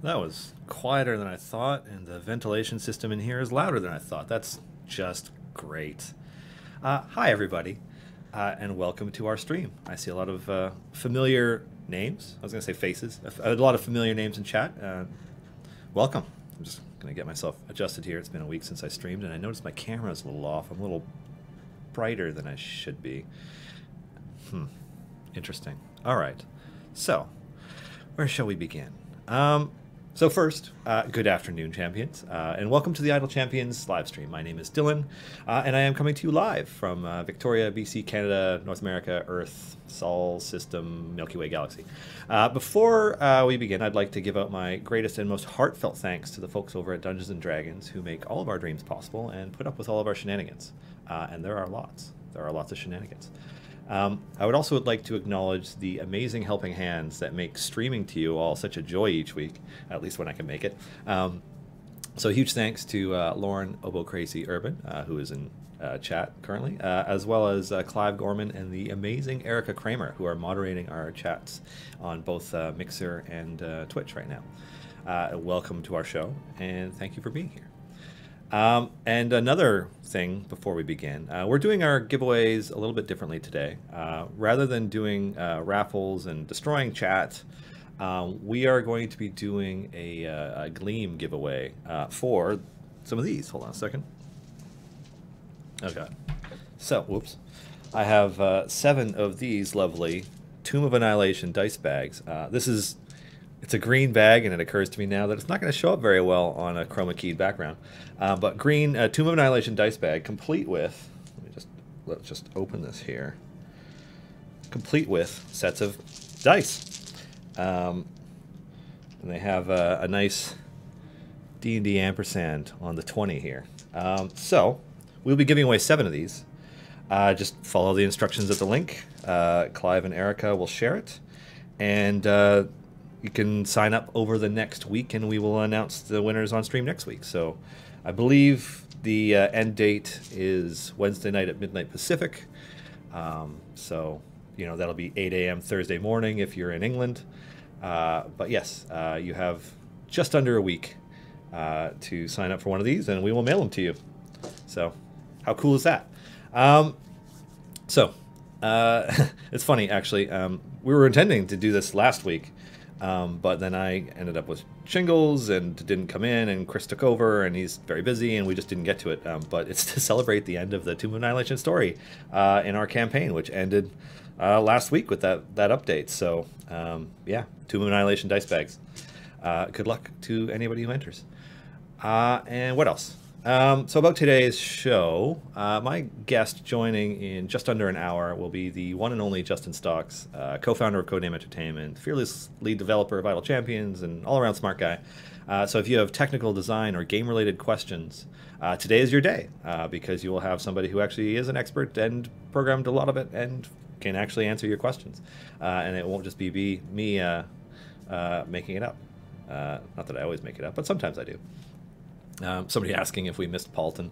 That was quieter than I thought, and the ventilation system in here is louder than I thought. That's just great. Hi, everybody, and welcome to our stream. I see a lot of familiar names. I was going to say faces. A lot of familiar names in chat. Welcome. I'm just going to get myself adjusted here. It's been a week since I streamed, and I noticed my camera's a little off. I'm a little brighter than I should be. Interesting. All right. So, where shall we begin? So first, good afternoon, champions, and welcome to the Idle Champions live stream. My name is Dylan, and I am coming to you live from Victoria, BC, Canada, North America, Earth, Sol System, Milky Way Galaxy. Before we begin, I'd like to give out my greatest and most heartfelt thanks to the folks over at Dungeons & Dragons who make all of our dreams possible and put up with all of our shenanigans. And there are lots. There are lots of shenanigans. I would also like to acknowledge the amazing helping hands that make streaming to you all such a joy each week, at least when I can make it. So huge thanks to Lauren Obo Crazy Urban, who is in chat currently, as well as Clive Gorman and the amazing Erica Kramer, who are moderating our chats on both Mixer and Twitch right now. Welcome to our show, and thank you for being here. And another thing before we begin, we're doing our giveaways a little bit differently today. Rather than doing raffles and destroying chat, we are going to be doing a Gleam giveaway for some of these. Hold on a second. Okay. So, whoops. I have 7 of these lovely Tomb of Annihilation dice bags. It's a green bag, and it occurs to me now that it's not going to show up very well on a chroma keyed background. But green Tomb of Annihilation dice bag, complete with, let's just open this here, complete with sets of dice. And they have a nice D&D ampersand on the 20 here. So we'll be giving away 7 of these. Just follow the instructions at the link. Clive and Erica will share it. And you can sign up over the next week, and we will announce the winners on stream next week. So I believe the end date is Wednesday night at midnight Pacific. So, you know, that'll be 8 a.m. Thursday morning if you're in England. But yes, you have just under a week to sign up for one of these, and we will mail them to you. So how cool is that? It's funny, actually. We were intending to do this last week. But then I ended up with shingles and didn't come in, and Chris took over, and he's very busy, and we just didn't get to it. But it's to celebrate the end of the Tomb of Annihilation story in our campaign, which ended last week with that update. So yeah, Tomb of Annihilation dice bags. Good luck to anybody who enters. And what else? So about today's show, my guest joining in just under an hour will be the one and only Justin Stocks, co-founder of Codename Entertainment, fearless lead developer of Idle Champions, and all-around smart guy. So if you have technical design or game-related questions, today is your day, because you will have somebody who actually is an expert and programmed a lot of it and can actually answer your questions. And it won't just be me making it up. Not that I always make it up, but sometimes I do. Somebody asking if we missed Paulton.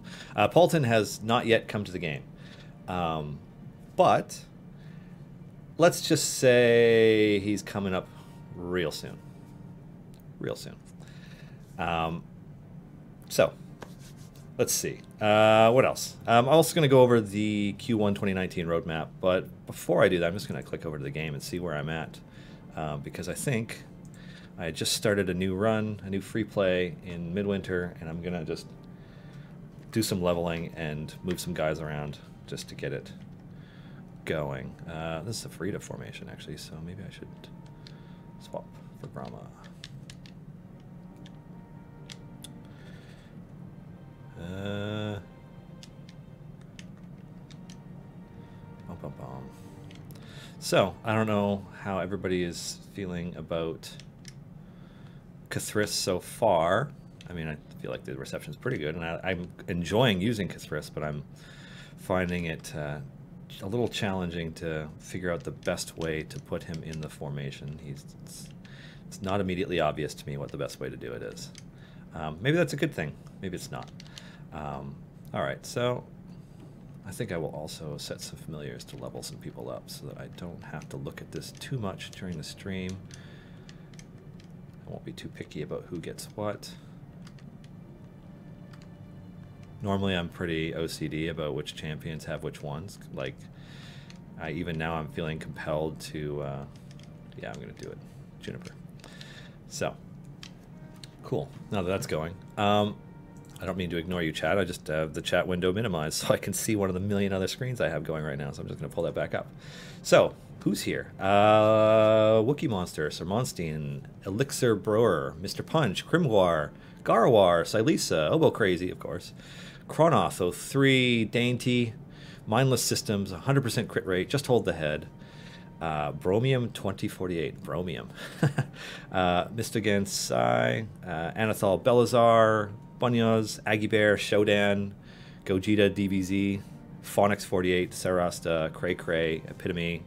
Paulton has not yet come to the game. But let's just say he's coming up real soon. Real soon. So, let's see. What else? I'm also going to go over the Q1 2019 roadmap. But before I do that, I'm just going to click over to the game and see where I'm at. Because I think I just started a new run, a new free play in Midwinter, and I'm going to just do some leveling and move some guys around just to get it going. This is a Frida formation, actually, so maybe I should swap for Brahma. So, I don't know how everybody is feeling about Cthulhu so far. I mean, I feel like the reception is pretty good, and I'm enjoying using Cthulhu, but I'm finding it a little challenging to figure out the best way to put him in the formation. It's not immediately obvious to me what the best way to do it is. Maybe that's a good thing. Maybe it's not. All right, so I think I will also set some familiars to level some people up so that I don't have to look at this too much during the stream. I won't be too picky about who gets what. Normally I'm pretty OCD about which champions have which ones. Like, even now I'm feeling compelled to, yeah, I'm going to do it. Juniper. So, cool. Now that that's going. I don't mean to ignore you, chat. I just have the chat window minimized so I can see one of the million other screens I have going right now. So I'm just going to pull that back up. So, who's here? Wookie Monster, Sir Monstein, Elixir Brewer, Mr. Punch, Grimwar, Garwar, Silisa, Oboe Crazy, of course, Chronoth, 03, Dainty, Mindless Systems, 100% crit rate, Just Hold the Head, Bromium 2048, Bromium, Mistagan Sai, Anathol Belazar, Bunyos, Aggie Bear, Shodan, Gogeta DBZ, Phonix 48, Sarasta, Cray Cray, Epitome.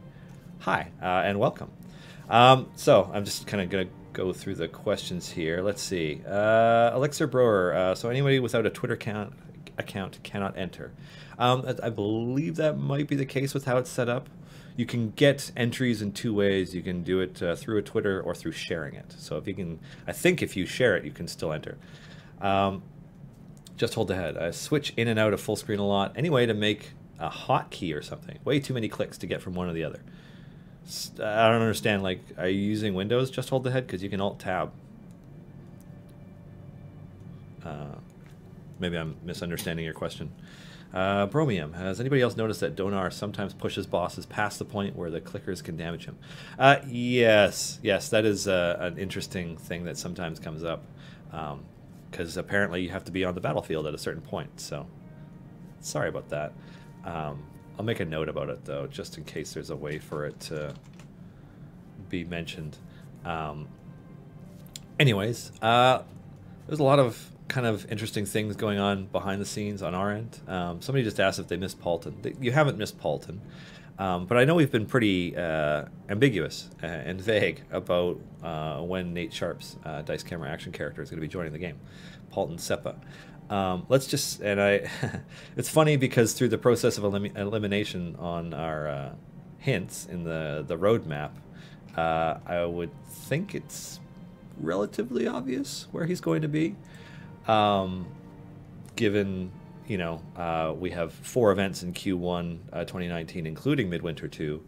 Hi, and welcome. So I'm just kind of going to go through the questions here. Let's see. Elixir Brewer. So anybody without a Twitter account cannot enter. I believe that might be the case with how it's set up. You can get entries in two ways. You can do it through a Twitter or through sharing it. So if you can, I think if you share it, you can still enter. Just hold the head. I switch in and out of full screen a lot. Any way to make a hotkey or something? Way too many clicks to get from one to the other. I don't understand. Like, are you using Windows? Just hold the head because you can Alt Tab. Maybe I'm misunderstanding your question. Bromium, has anybody else noticed that Donar sometimes pushes bosses past the point where the clickers can damage him? Yes, that is an interesting thing that sometimes comes up, because apparently you have to be on the battlefield at a certain point, so sorry about that. I'll make a note about it, though, just in case there's a way for it to be mentioned. Anyways, there's a lot of kind of interesting things going on behind the scenes on our end. Somebody just asked if they missed Paulton. You haven't missed Paulton, but I know we've been pretty ambiguous and vague about when Nate Sharp's Dice Camera action character is going to be joining the game, Paulton Seppa. Let's just, and it's funny because through the process of elimination on our hints in the roadmap, I would think it's relatively obvious where he's going to be. Given, you know, we have 4 events in Q1 2019, including Midwinter 2,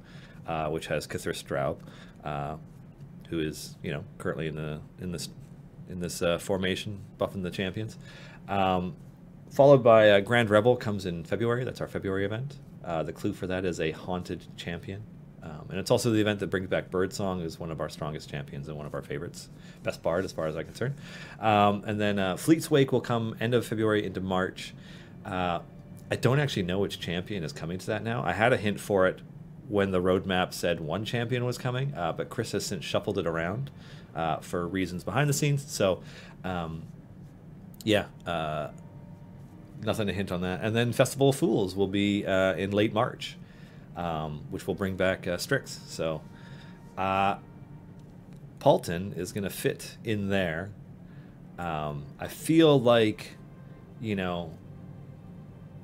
which has Kithra Straub, who is, you know, currently in this formation, buffing the champions. Followed by Grand Rebel comes in February. That's our February event. The clue for that is a haunted champion. And it's also the event that brings back Birdsong, who's one of our strongest champions and one of our favorites. Best bard, as far as I'm concerned. And then Fleet's Wake will come end of February into March. I don't actually know which champion is coming to that now. I had a hint for it when the roadmap said one champion was coming, but Chris has since shuffled it around for reasons behind the scenes. So, yeah, nothing to hint on that. And then Festival of Fools will be in late March. Which will bring back Strix. So Paulton is going to fit in there. I feel like, you know,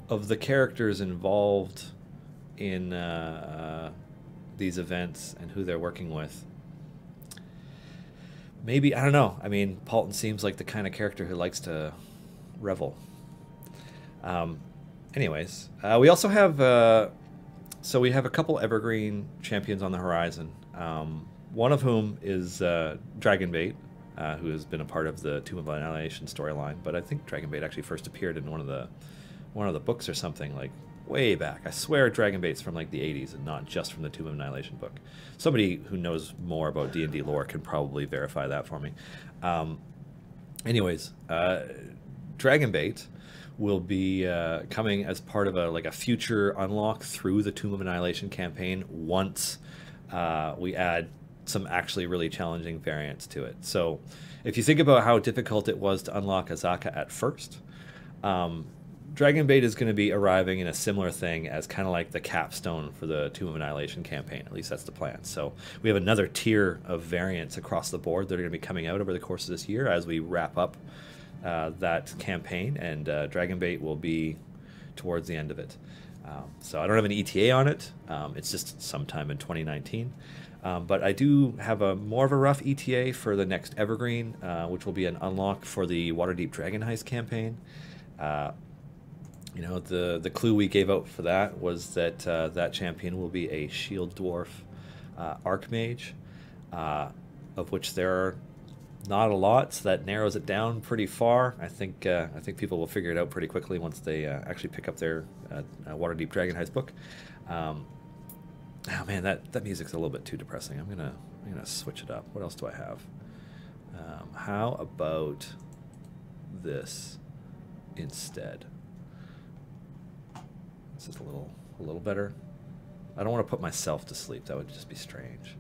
of the characters involved in these events and who they're working with, maybe, I don't know. I mean, Paulton seems like the kind of character who likes to revel. Anyways, we also have... So we have a couple Evergreen champions on the horizon, one of whom is Dragonbait, who has been a part of the Tomb of Annihilation storyline. But I think Dragonbait actually first appeared in one of the books or something, like way back. I swear Dragonbait's from like the 80s and not just from the Tomb of Annihilation book. Somebody who knows more about D&D lore can probably verify that for me. Anyways, Dragonbait will be coming as part of a future unlock through the Tomb of Annihilation campaign once we add some actually really challenging variants to it. So if you think about how difficult it was to unlock Azaka at first, Dragonbait is going to be arriving in a similar thing as kind of like the capstone for the Tomb of Annihilation campaign. At least that's the plan. So we have another tier of variants across the board that are going to be coming out over the course of this year as we wrap up that campaign, and Dragonbait will be towards the end of it. So I don't have an ETA on it. It's just sometime in 2019. But I do have a more of a rough ETA for the next Evergreen, which will be an unlock for the Waterdeep Dragon Heist campaign. You know, the clue we gave out for that was that that champion will be a Shield Dwarf Archmage, of which there are not a lot, so that narrows it down pretty far. I think people will figure it out pretty quickly once they actually pick up their Waterdeep Dragon Heist book. Oh man, that music's a little bit too depressing. I'm gonna switch it up. What else do I have? How about this instead? This is a little better. I don't want to put myself to sleep. That would just be strange.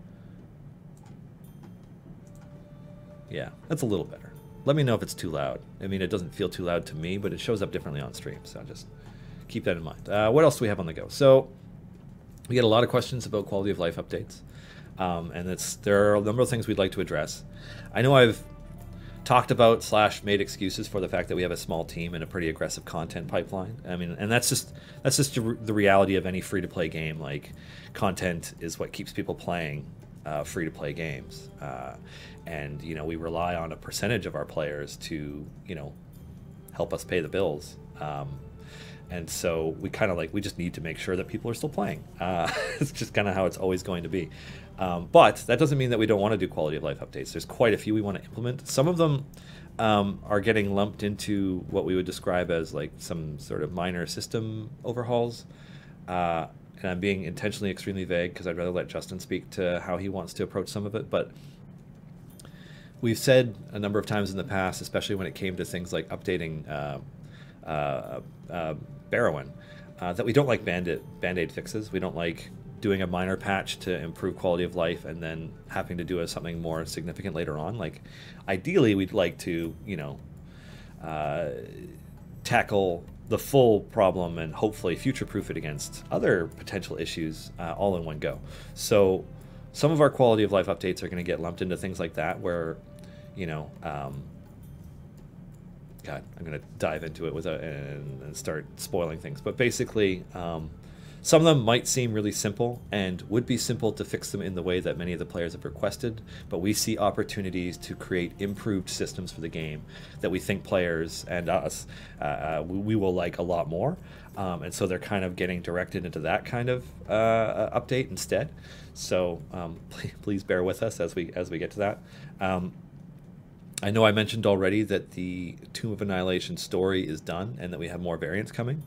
Yeah, that's a little better. Let me know if it's too loud. I mean, it doesn't feel too loud to me, but it shows up differently on stream, so just keep that in mind. What else do we have on the go? So we get a lot of questions about quality of life updates, and there are a number of things we'd like to address. I know I've talked about / made excuses for the fact that we have a small team and a pretty aggressive content pipeline. I mean, and that's just the reality of any free-to-play game. Like, content is what keeps people playing free-to-play games, and you know, we rely on a percentage of our players to, you know, help us pay the bills. And so we we just need to make sure that people are still playing. It's just kind of how it's always going to be. But that doesn't mean that we don't want to do quality of life updates. There's quite a few we want to implement. Some of them are getting lumped into what we would describe as like some sort of minor system overhauls. And I'm being intentionally extremely vague because I'd rather let Justin speak to how he wants to approach some of it. But we've said a number of times in the past, especially when it came to things like updating Barrowan, that we don't like band-aid fixes. We don't like doing a minor patch to improve quality of life and then having to do something more significant later on. Like, ideally, we'd like to, you know, tackle the full problem and hopefully future-proof it against other potential issues all in one go. So some of our quality of life updates are going to get lumped into things like that where, you know, God, I'm going to dive into it and start spoiling things. But basically, some of them might seem really simple and would be simple to fix them in the way that many of the players have requested, but we see opportunities to create improved systems for the game that we think players and us, we will like a lot more. And so they're kind of getting directed into that kind of update instead. So please bear with us as we get to that. I know I mentioned already that the Tomb of Annihilation story is done and that we have more variants coming.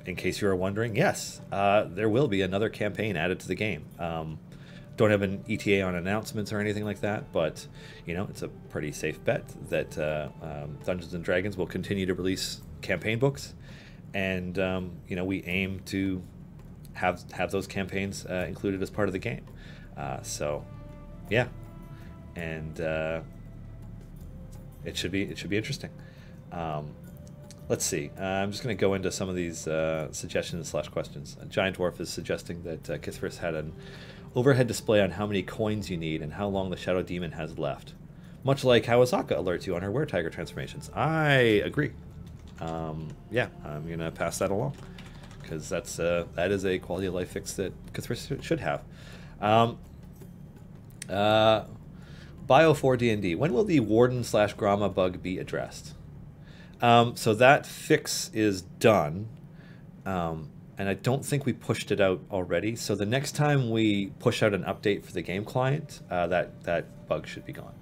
In case you are wondering, yes, there will be another campaign added to the game. Don't have an ETA on announcements or anything like that, but you know, it's a pretty safe bet that Dungeons and Dragons will continue to release campaign books, and you know, we aim to have those campaigns included as part of the game. So, yeah. And it should be interesting. Let's see. I'm just going to go into some of these suggestions / questions. Giant Dwarf is suggesting that Kithris had an overhead display on how many coins you need and how long the Shadow Demon has left, much like how Azaka alerts you on her Were-Tiger transformations. I agree. Yeah, I'm going to pass that along because that is a quality of life fix that Kithris should have. Bio 4 D&D. When will the Warden / Grama bug be addressed? So that fix is done, and I don't think we pushed it out already. So the next time we push out an update for the game client, that bug should be gone.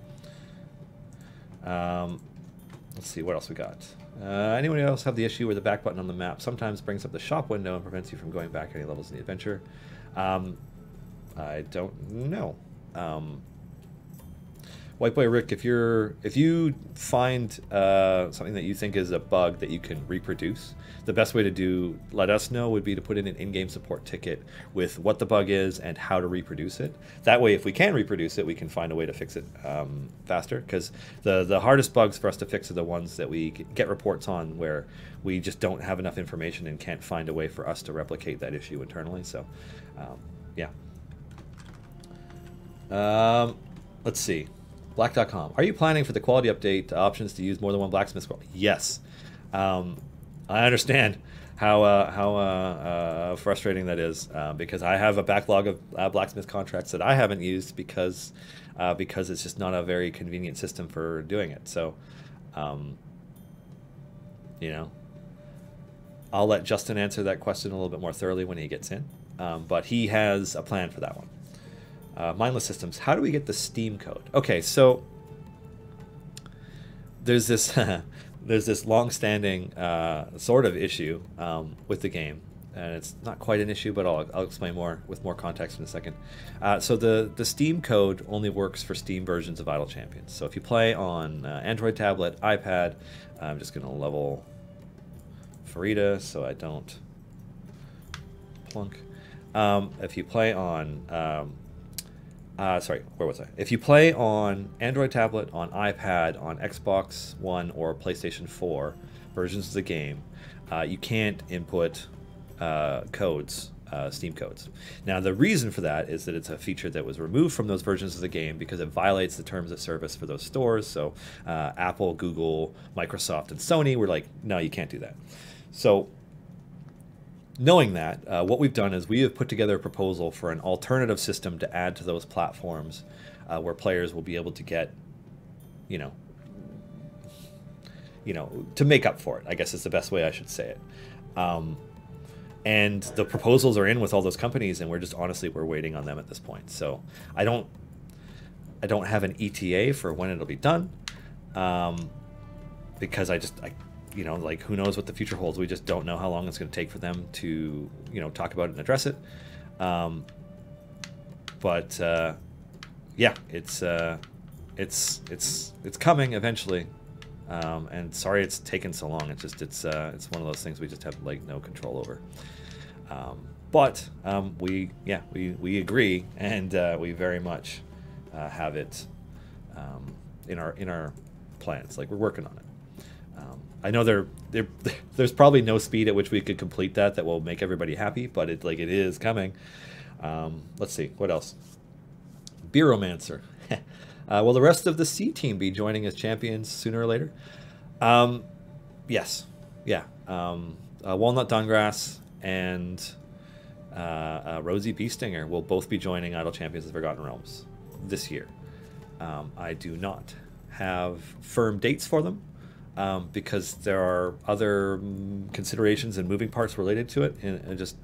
Let's see what else we got. Anyone else have the issue where the back button on the map sometimes brings up the shop window and prevents you from going back any levels in the adventure? I don't know. White Boy Rick, if you find something that you think is a bug that you can reproduce, the best way to let us know would be to put in an in-game support ticket with what the bug is and how to reproduce it. That way, if we can reproduce it, we can find a way to fix it faster. Because the hardest bugs for us to fix are the ones that we get reports on where we just don't have enough information and can't find a way for us to replicate that issue internally. So, yeah. Let's see. Black.com. Are you planning for the quality update options to use more than one blacksmith scroll? Yes. I understand how frustrating that is because I have a backlog of blacksmith contracts that I haven't used because it's just not a very convenient system for doing it. So, um, you know, I'll let Justin answer that question a little bit more thoroughly when he gets in. But he has a plan for that one. Mindless systems. How do we get the Steam code? Okay, so there's this there's this long-standing sort of issue with the game, and it's not quite an issue, but I'll explain more with more context in a second. So the Steam code only works for Steam versions of Idle Champions. So if you play on Android tablet, iPad, I'm just going to level Farida so I don't plunk. If you play on sorry, where was I? If you play on Android tablet, on iPad, on Xbox One or PlayStation 4 versions of the game, you can't input codes, Steam codes. Now, the reason for that is that it's a feature that was removed from those versions of the game because it violates the terms of service for those stores. So Apple, Google, Microsoft, and Sony were like, no, you can't do that. So knowing that, what we've done is we have put together a proposal for an alternative system to add to those platforms where players will be able to get, you know, to make up for it, I guess is the best way I should say it. And the proposals are in with all those companies, and we're waiting on them at this point. So I don't have an ETA for when it'll be done, because like, who knows what the future holds. We just don't know how long it's going to take for them to, talk about it and address it. Yeah, it's coming eventually. And sorry it's taken so long. It's one of those things we just have like no control over. We agree, and we very much have it in our plans. Like, we're working on it. I know there's probably no speed at which we could complete that will make everybody happy, but it is coming. Let's see, what else? Beeromancer. Will the rest of the C team be joining as champions sooner or later? Yes. Yeah. Walnut Dungrass and Rosie Beestinger will both be joining Idle Champions of the Forgotten Realms this year. I do not have firm dates for them, because there are other considerations and moving parts related to it, and just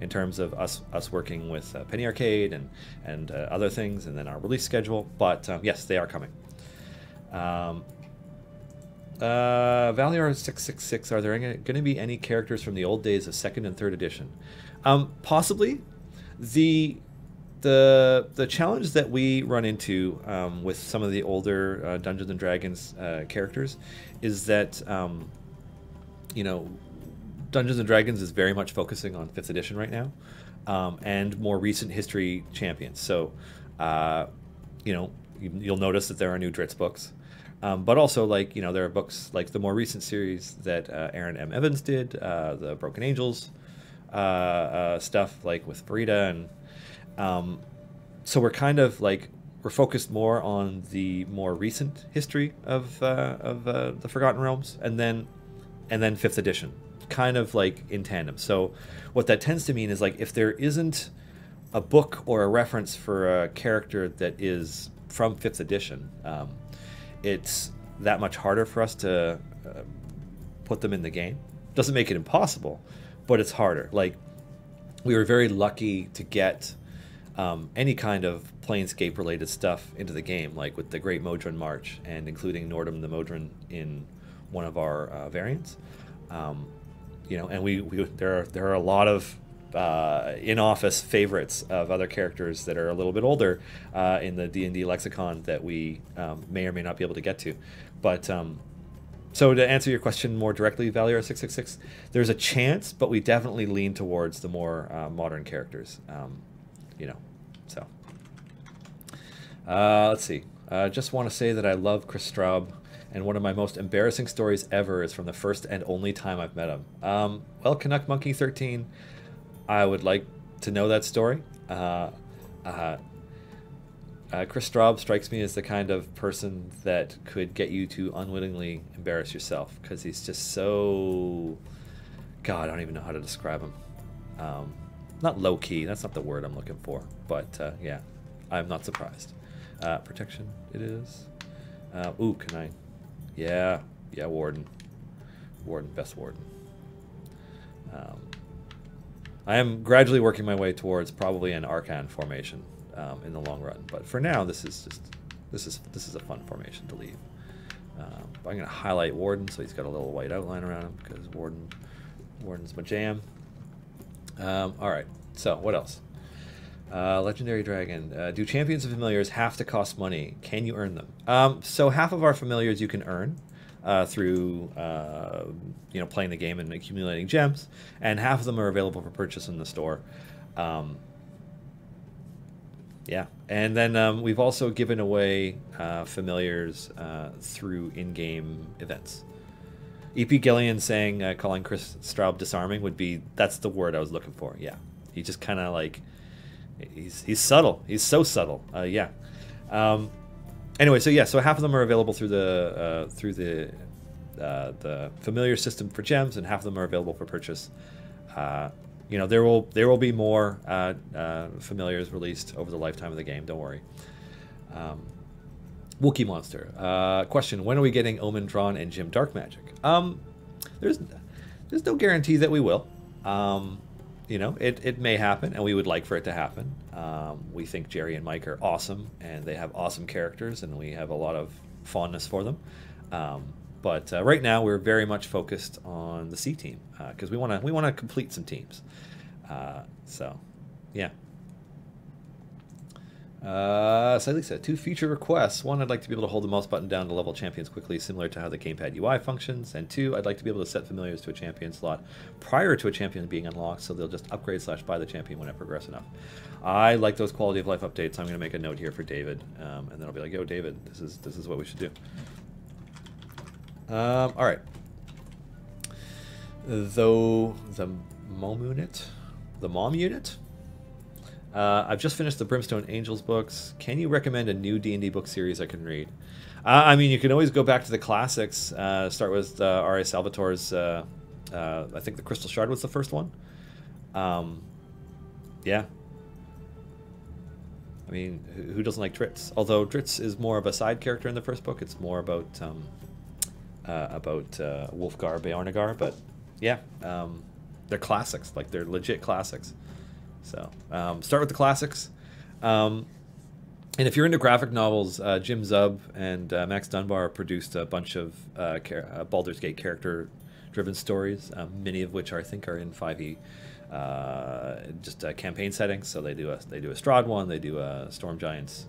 in terms of us working with Penny Arcade and other things, and then our release schedule. But yes, they are coming. Valiar 666, are there going to be any characters from the old days of 2nd and 3rd edition? Possibly. The challenge that we run into with some of the older Dungeons and Dragons characters is that Dungeons and Dragons is very much focusing on 5th edition right now, and more recent history champions. So you'll notice that there are new Dritz books, but also there are books like the more recent series that Aaron M. Evans did, the Broken Angels stuff, like with Farida, and so we're kind of we're focused more on the more recent history of the Forgotten Realms, and then 5th edition, kind of in tandem. So what that tends to mean is if there isn't a book or a reference for a character that is from 5th edition, it's that much harder for us to put them in the game. Doesn't make it impossible, but it's harder. We were very lucky to get any kind of Planescape related stuff into the game, like with the Great Modron March, and including Nordum the Modron in one of our variants. And there are a lot of in-office favorites of other characters that are a little bit older in the D&D lexicon that we may or may not be able to get to. But so to answer your question more directly, Valier 666, there's a chance, but we definitely lean towards the more modern characters. So let's see. Just want to say that I love Chris Straub, and one of my most embarrassing stories ever is from the first and only time I've met him. Well, Canuck Monkey 13, I would like to know that story. Chris Straub strikes me as the kind of person that could get you to unwittingly embarrass yourself, because he's just so God, I don't even know how to describe him. Not low key. That's not the word I'm looking for. But yeah, I'm not surprised. Protection. It is. Ooh, can I? Yeah, Warden. Warden, best Warden. I am gradually working my way towards probably an Archon formation in the long run, but for now, this is a fun formation to leave. I'm going to highlight Warden so he's got a little white outline around him because Warden's my jam. All right, so what else? Legendary Dragon. Do champions and familiars have to cost money? Can you earn them? So half of our familiars you can earn through playing the game and accumulating gems, and half of them are available for purchase in the store. Yeah, and then we've also given away familiars through in-game events. EP Gillian saying calling Chris Straub disarming would be, that's the word I was looking for. Yeah, he just kind of like he's subtle. He's so subtle. Yeah. Anyway, so yeah, so half of them are available through the familiar system for gems, and half of them are available for purchase. There will be more familiars released over the lifetime of the game. Don't worry. Wookie Monster. Question: when are we getting Omen Drawn and Jim Dark Magic? There's no guarantee that we will. It may happen, and we would like for it to happen. We think Jerry and Mike are awesome, and they have awesome characters, and we have a lot of fondness for them. But right now, we're very much focused on the C team because we want to complete some teams. So, yeah. Lisa, 2 feature requests. 1, I'd like to be able to hold the mouse button down to level champions quickly, similar to how the gamepad UI functions. And 2, I'd like to be able to set familiars to a champion slot prior to a champion being unlocked, so they'll just upgrade / buy the champion when it progresses enough. I like those quality of life updates. So I'm going to make a note here for David, and then I'll be like, yo, David, this is what we should do. All right. Though the mom unit. I've just finished the Brimstone Angels books. Can you recommend a new D&D book series I can read? I mean, you can always go back to the classics. Start with R.A. Salvatore's, I think the Crystal Shard was the first one. Yeah. I mean, who doesn't like Dritz? Although Dritz is more of a side character in the first book. It's more about Wolfgar Beornagar. But yeah, they're classics. Like, they're legit classics. So start with the classics, and if you're into graphic novels, Jim Zub and Max Dunbar produced a bunch of Baldur's Gate character-driven stories, many of which I think are in 5e, just campaign settings. So they do a Strahd one, they do a Storm Giants,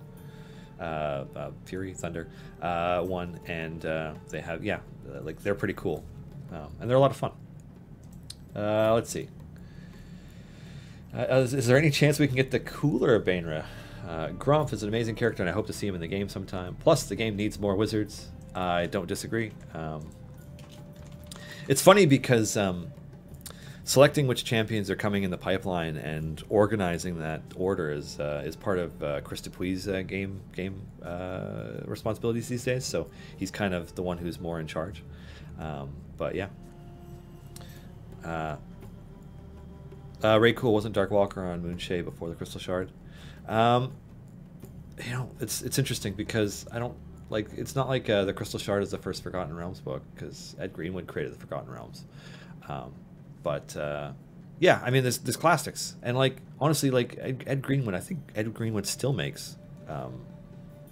Fury Thunder one, and they have they're pretty cool, and they're a lot of fun. Let's see. Is there any chance we can get the cooler Bainra? Grumph is an amazing character, and I hope to see him in the game sometime. Plus, the game needs more wizards. I don't disagree. It's funny because selecting which champions are coming in the pipeline and organizing that order is part of Chris Dupuy's game responsibilities these days. So he's kind of the one who's more in charge. But yeah. Ray Cool wasn't Darkwalker on Moonshae before the Crystal Shard. It's interesting because I don't like. It's not like the Crystal Shard is the first Forgotten Realms book because Ed Greenwood created the Forgotten Realms. Yeah, I mean, there's classics, and like honestly, like Ed Greenwood, I think Ed Greenwood still makes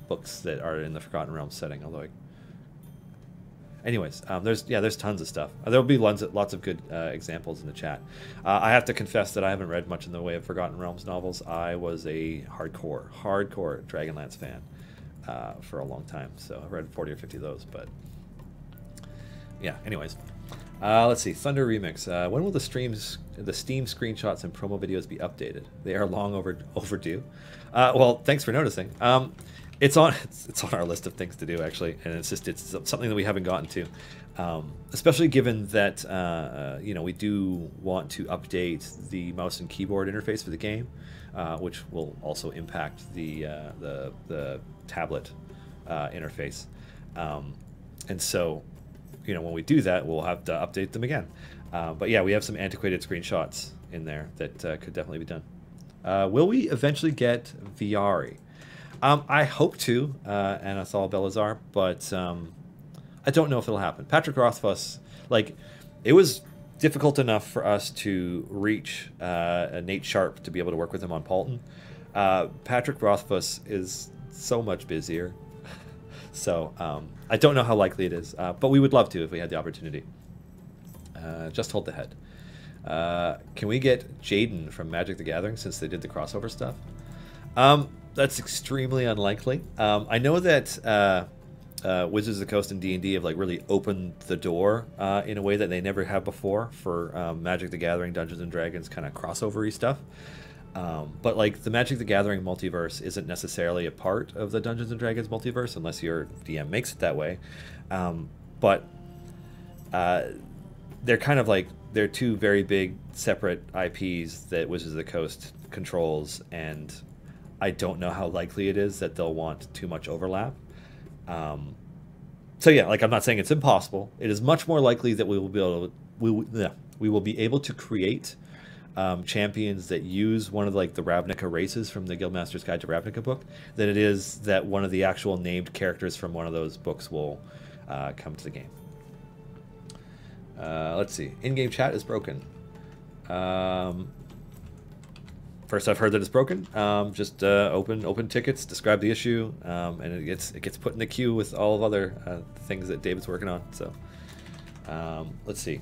books that are in the Forgotten Realms setting. Although, anyways, there's tons of stuff. There'll be lots of good examples in the chat. I have to confess that I haven't read much in the way of Forgotten Realms novels. I was a hardcore Dragonlance fan for a long time, so I've read 40 or 50 of those. But yeah, anyways, let's see. Thunder Remix. When will the Steam screenshots and promo videos be updated? They are long overdue. Well, thanks for noticing. It's on our list of things to do, actually, and it's something that we haven't gotten to, especially given that we do want to update the mouse and keyboard interface for the game, which will also impact the tablet interface, and so when we do that, we'll have to update them again. But yeah, we have some antiquated screenshots in there that could definitely be done. Will we eventually get Viari? I hope to, and that's all Belazar, but I don't know if it'll happen. Patrick Rothfuss, like, it was difficult enough for us to reach Nate Sharp to be able to work with him on Paulton. Patrick Rothfuss is so much busier. So I don't know how likely it is, but we would love to if we had the opportunity. Just hold the head. Can we get Jaden from Magic the Gathering since they did the crossover stuff? That's extremely unlikely. I know that Wizards of the Coast and D&D have like really opened the door in a way that they never have before for Magic the Gathering, Dungeons and Dragons kind of crossover-y stuff. But like the Magic the Gathering multiverse isn't necessarily a part of the Dungeons and Dragons multiverse unless your DM makes it that way. But they're kind of like they're two very big separate IPs that Wizards of the Coast controls, and I don't know how likely it is that they'll want too much overlap. So yeah, like I'm not saying it's impossible. It is much more likely that we will be able to create champions that use one of like the Ravnica races from the Guildmaster's Guide to Ravnica book than it is that one of the actual named characters from one of those books will come to the game. Let's see. In-game chat is broken. First, I've heard that it's broken. Just open tickets, describe the issue, and it gets put in the queue with all of other things that David's working on. So, let's see.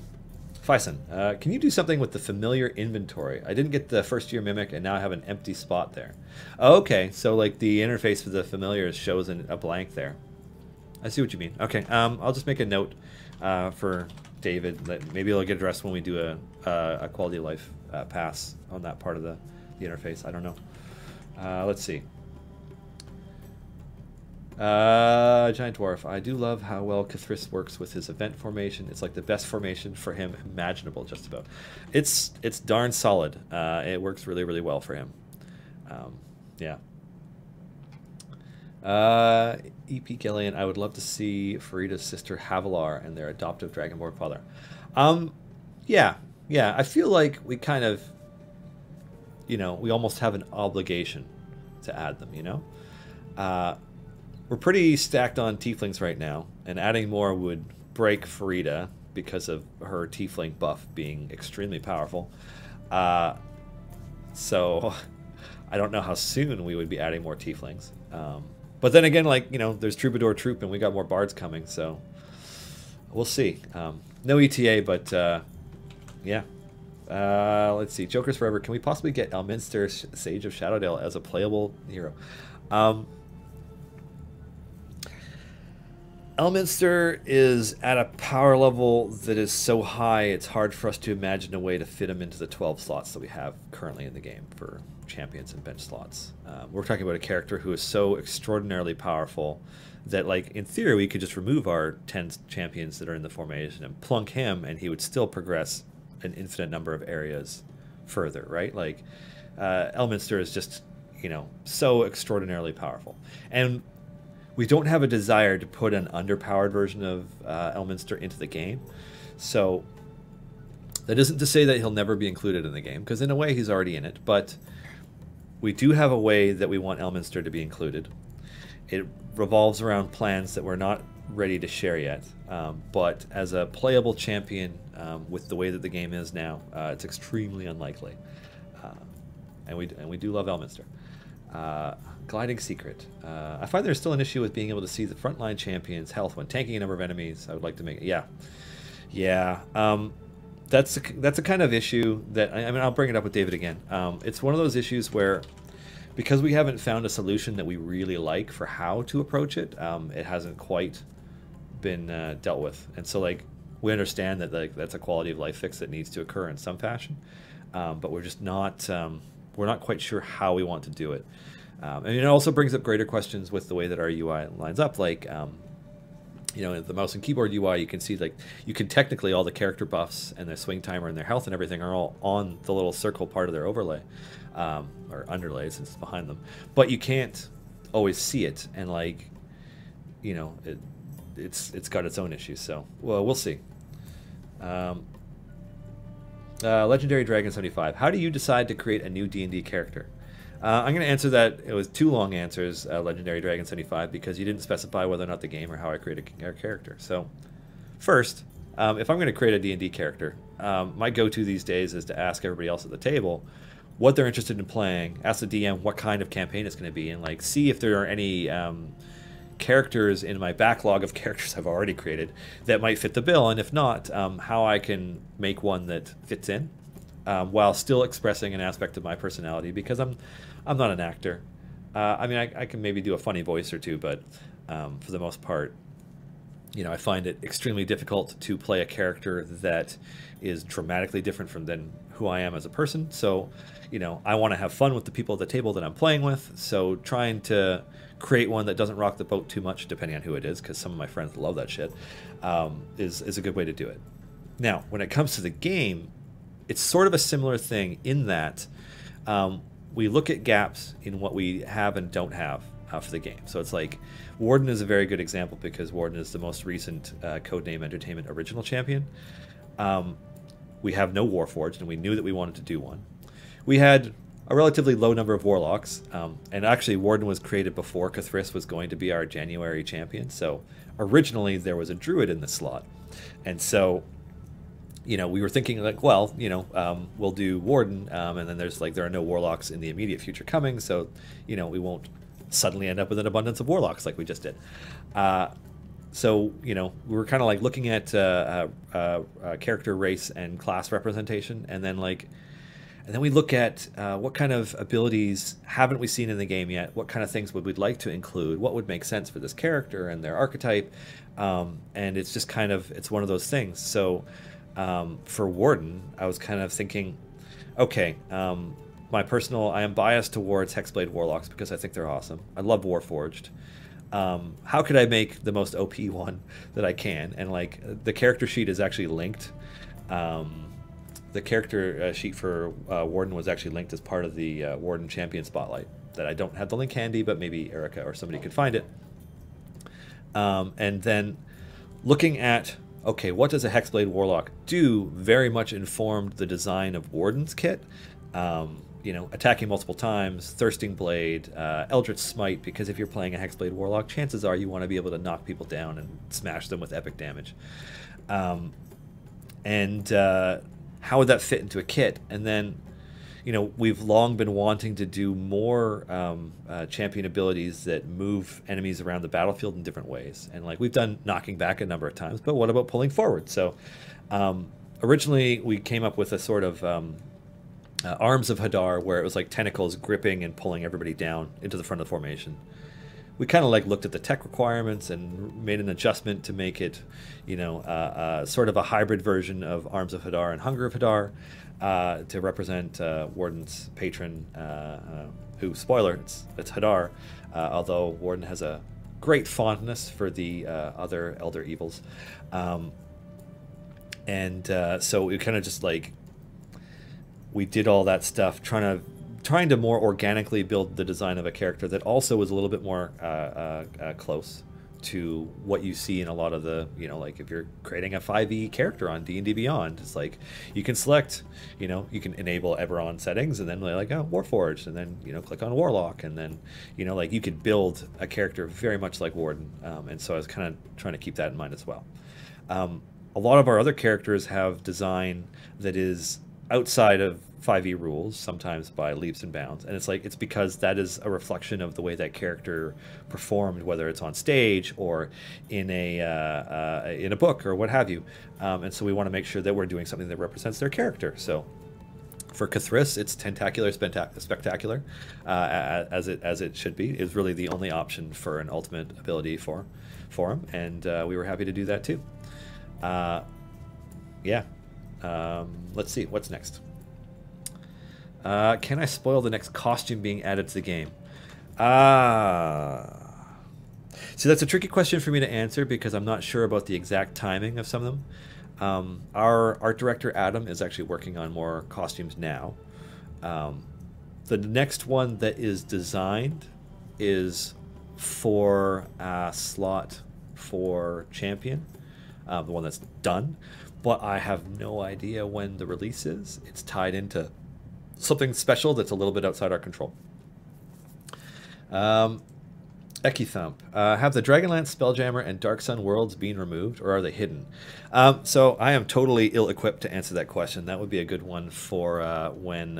Fyson, can you do something with the familiar inventory? I didn't get the first year mimic, and now I have an empty spot there. Okay, so like the interface for the familiars shows a blank there. I see what you mean. Okay, I'll just make a note for David that maybe it'll get addressed when we do a quality of life pass on that part of the interface. I don't know. Let's see. Giant Dwarf. I do love how well Cthulhu works with his event formation. It's like the best formation for him imaginable, just about. It's darn solid. It works really, really well for him. Yeah. E.P. Gillian, I would love to see Farida's sister Havilar and their adoptive Dragonborn father. Yeah. I feel like we kind of, we almost have an obligation to add them, We're pretty stacked on tieflings right now, and adding more would break Farida because of her tiefling buff being extremely powerful. So I don't know how soon we would be adding more tieflings. But then again, like, there's Troubadour Troop, and we got more bards coming, so we'll see. No ETA, but yeah. Let's see. Jokers Forever. Can we possibly get Elminster Sage of Shadowdale as a playable hero? Elminster is at a power level that is so high, it's hard for us to imagine a way to fit him into the 12 slots that we have currently in the game for champions and bench slots. We're talking about a character who is so extraordinarily powerful that, like, in theory, we could just remove our 10 champions that are in the formation and plunk him, and he would still progress an infinite number of areas further, right? Like, Elminster is just, so extraordinarily powerful. And we don't have a desire to put an underpowered version of Elminster into the game. So that isn't to say that he'll never be included in the game, because in a way he's already in it. But we do have a way that we want Elminster to be included. It revolves around plans that we're not ready to share yet. But as a playable champion, with the way that the game is now, it's extremely unlikely. And we do love Elminster. Gliding Secret. I find there's still an issue with being able to see the frontline champion's health when tanking a number of enemies. I would like to make it. Yeah. That's a kind of issue that I mean I'll bring it up with David again. It's one of those issues where, because we haven't found a solution that we really like for how to approach it, it hasn't quite been dealt with. And so, like, we understand that, like, that's a quality of life fix that needs to occur in some fashion, but we're just not we're not quite sure how we want to do it. And it also brings up greater questions with the way that our UI lines up. Like, the mouse and keyboard UI, you can see, like, you can technically, all the character buffs and their swing timer and their health and everything are all on the little circle part of their overlay, or underlay since it's behind them. But you can't always see it, and, like, it's got its own issues. So, well, we'll see. Legendary Dragon 75. How do you decide to create a new D&D character? I'm going to answer that. It was two long answers, Legendary Dragon 75, because you didn't specify whether or not the game or how I create a character. So, first, if I'm going to create a D&D character, my go-to these days is to ask everybody else at the table what they're interested in playing, ask the DM what kind of campaign it's going to be, and like see if there are any characters in my backlog of characters I've already created that might fit the bill, and if not, how I can make one that fits in while still expressing an aspect of my personality, because I'm not an actor. I mean, I can maybe do a funny voice or two, but for the most part, you know, I find it extremely difficult to play a character that is dramatically different than who I am as a person. So, you know, I want to have fun with the people at the table that I'm playing with. So trying to create one that doesn't rock the boat too much, depending on who it is, because some of my friends love that shit, is a good way to do it. Now, when it comes to the game, it's sort of a similar thing in that we look at gaps in what we have and don't have for the game. So it's like Warden is a very good example, because Warden is the most recent Codename Entertainment original champion. We have no Warforged, and we knew that we wanted to do one. We had a relatively low number of Warlocks, and actually Warden was created before Cthulhu was going to be our January champion. So originally there was a Druid in the slot, and so, you know, we were thinking like, well, you know, we'll do Warden, and then there are no Warlocks in the immediate future coming, so, you know, we won't suddenly end up with an abundance of Warlocks like we just did. So, you know, we were kind of like looking at character, race, and class representation, and then we look at what kind of abilities haven't we seen in the game yet? What kind of things would we like to include? What would make sense for this character and their archetype? And it's just kind of, it's one of those things. So for Warden, I was kind of thinking, okay, I am biased towards Hexblade Warlocks because I think they're awesome. I love Warforged. How could I make the most OP one that I can? And like the character sheet is actually linked. The character sheet for Warden was actually linked as part of the Warden Champion Spotlight. That I don't have the link handy, but maybe Erica or somebody could find it. And then looking at, okay, what does a Hexblade Warlock do? Very much informed the design of Warden's kit. You know, attacking multiple times, Thirsting Blade, Eldritch Smite, because if you're playing a Hexblade Warlock, chances are you want to be able to knock people down and smash them with epic damage. How would that fit into a kit? And then, you know, we've long been wanting to do more champion abilities that move enemies around the battlefield in different ways. And like we've done knocking back a number of times, but what about pulling forward? So originally we came up with a sort of Arms of Hadar, where it was like tentacles gripping and pulling everybody down into the front of the formation. We kind of like looked at the tech requirements and made an adjustment to make it, you know, sort of a hybrid version of Arms of Hadar and Hunger of Hadar, to represent Warden's patron, who, spoiler, it's Hadar, although Warden has a great fondness for the other Elder Evils. So we kind of just like, we did all that stuff trying to more organically build the design of a character that also was a little bit more close to what you see in a lot of the, you know, like if you're creating a 5e character on D&D Beyond, it's like you can select, you know, you can enable Eberron settings and then like, oh, Warforged, and then, you know, click on Warlock, and then, you know, like you could build a character very much like Warden. And so I was kind of trying to keep that in mind as well. A lot of our other characters have design that is outside of 5e rules, sometimes by leaps and bounds, and it's like it's because that is a reflection of the way that character performed, whether it's on stage or in a book or what have you. And so we want to make sure that we're doing something that represents their character. So for Cthulhu, it's tentacular, spectacular, as it should be. Is really the only option for an ultimate ability for him, and we were happy to do that too. Yeah. Let's see, what's next? Can I spoil the next costume being added to the game? See, that's a tricky question for me to answer because I'm not sure about the exact timing of some of them. Our art director, Adam, is actually working on more costumes now. The next one that is designed is for a slot for champion, the one that's done. but I have no idea when the release is. It's tied into something special that's a little bit outside our control. Ekithump. Have the Dragonlance, Spelljammer, and Dark Sun worlds been removed, or are they hidden? So I am totally ill-equipped to answer that question. That would be a good one for when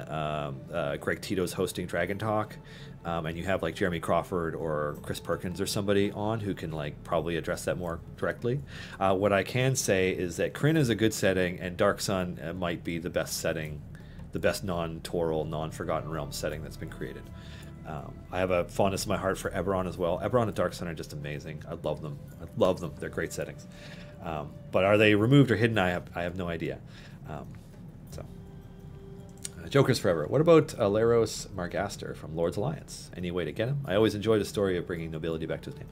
Greg Tito's hosting Dragon Talk, and you have like Jeremy Crawford or Chris Perkins or somebody on who can like probably address that more directly. What I can say is that Kryn is a good setting, and Dark Sun might be the best setting, the best non-Toril, non-Forgotten Realms setting that's been created. I have a fondness in my heart for Eberron as well. Eberron and Dark Sun are just amazing. I love them. I love them. They're great settings. But are they removed or hidden? I have no idea. Joker's Forever. What about Aleros Margaster from Lord's Alliance? Any way to get him? I always enjoy the story of bringing nobility back to his name.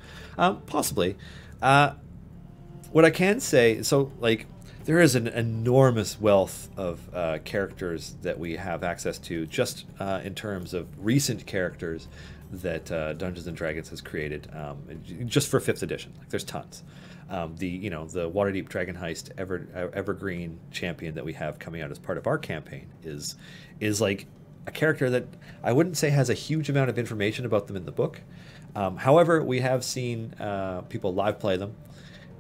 Possibly. What I can say, so like, there is an enormous wealth of characters that we have access to, just in terms of recent characters that Dungeons and Dragons has created, just for 5th edition. Like, there's tons. The Waterdeep Dragon Heist Evergreen champion that we have coming out as part of our campaign is like a character that I wouldn't say has a huge amount of information about them in the book. However, we have seen people live play them,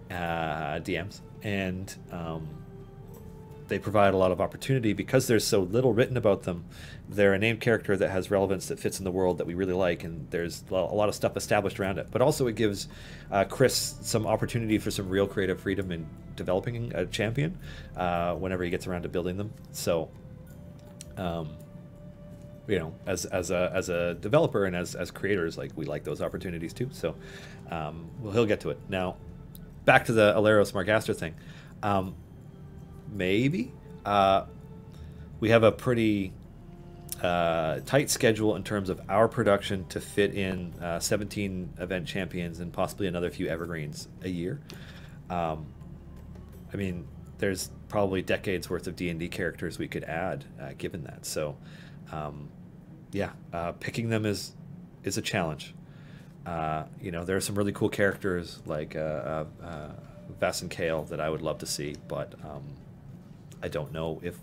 DMs. And they provide a lot of opportunity because there's so little written about them. They're a named character that has relevance, that fits in the world that we really like, and there's a lot of stuff established around it. But also it gives Chris some opportunity for some real creative freedom in developing a champion whenever he gets around to building them. So, as a developer and as creators, like, we like those opportunities too. So he'll get to it. Now, back to the Aleros Margaster thing. Maybe. We have a pretty tight schedule in terms of our production to fit in 17 event champions and possibly another few evergreens a year. I mean, there's probably decades worth of D&D characters we could add given that. So, picking them is a challenge. There are some really cool characters like Vass and Kale that I would love to see, but I don't know if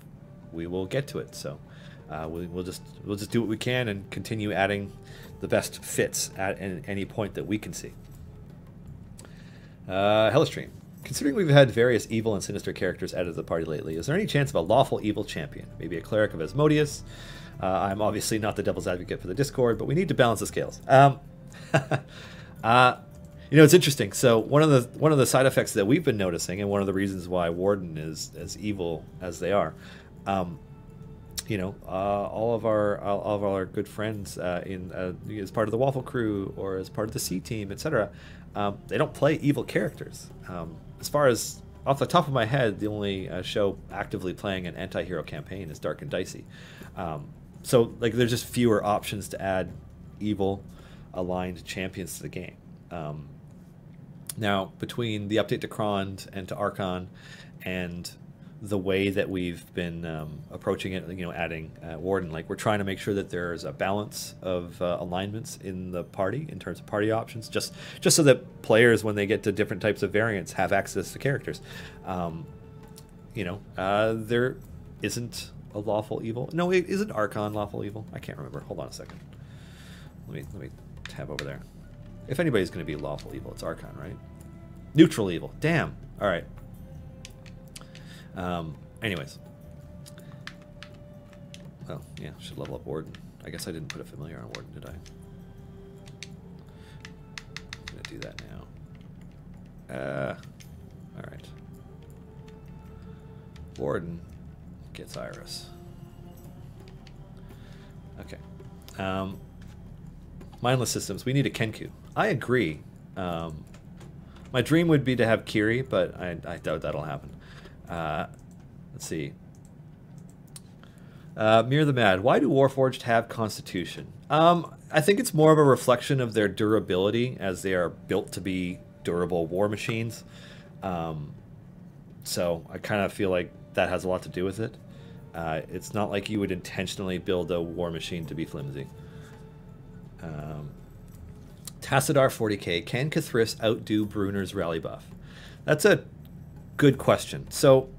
we will get to it. So we'll just do what we can and continue adding the best fits at any point that we can see. Hellstream. Considering we've had various evil and sinister characters added to the party lately, is there any chance of a lawful evil champion? Maybe a cleric of Asmodeus? I'm obviously not the devil's advocate for the Discord, but we need to balance the scales. It's interesting. So one of the side effects that we've been noticing, and one of the reasons why Warden is as evil as they are, all of our good friends as part of the Waffle Crew or as part of the C Team, etc., they don't play evil characters. As far as off the top of my head, the only show actively playing an anti-hero campaign is Dark and Dicey. So like, there's just fewer options to add evil aligned champions to the game. Now, between the update to Krond and to Archon and the way that we've been approaching it, adding Warden, like, we're trying to make sure that there's a balance of alignments in the party in terms of party options, just so that players, when they get to different types of variants, have access to characters. There isn't a lawful evil. No, isn't Archon lawful evil? I can't remember. Hold on a second. Let me tab over there. If anybody's going to be lawful evil, it's Archon, right? Neutral evil. Damn. All right. Anyways. Oh, yeah, should level up Warden. I guess I didn't put a familiar on Warden, did I? I'm going to do that now. All right. Warden gets Iris. Okay. Mindless systems. We need a Kenku. I agree. My dream would be to have Kiri, but I doubt that'll happen. Let's see. Mirror the Mad. Why do Warforged have Constitution? I think it's more of a reflection of their durability, as they are built to be durable war machines. So I kind of feel like that has a lot to do with it. It's not like you would intentionally build a war machine to be flimsy. Tassadar 40k, can Cathris outdo Bruner's rally buff? That's a good question. So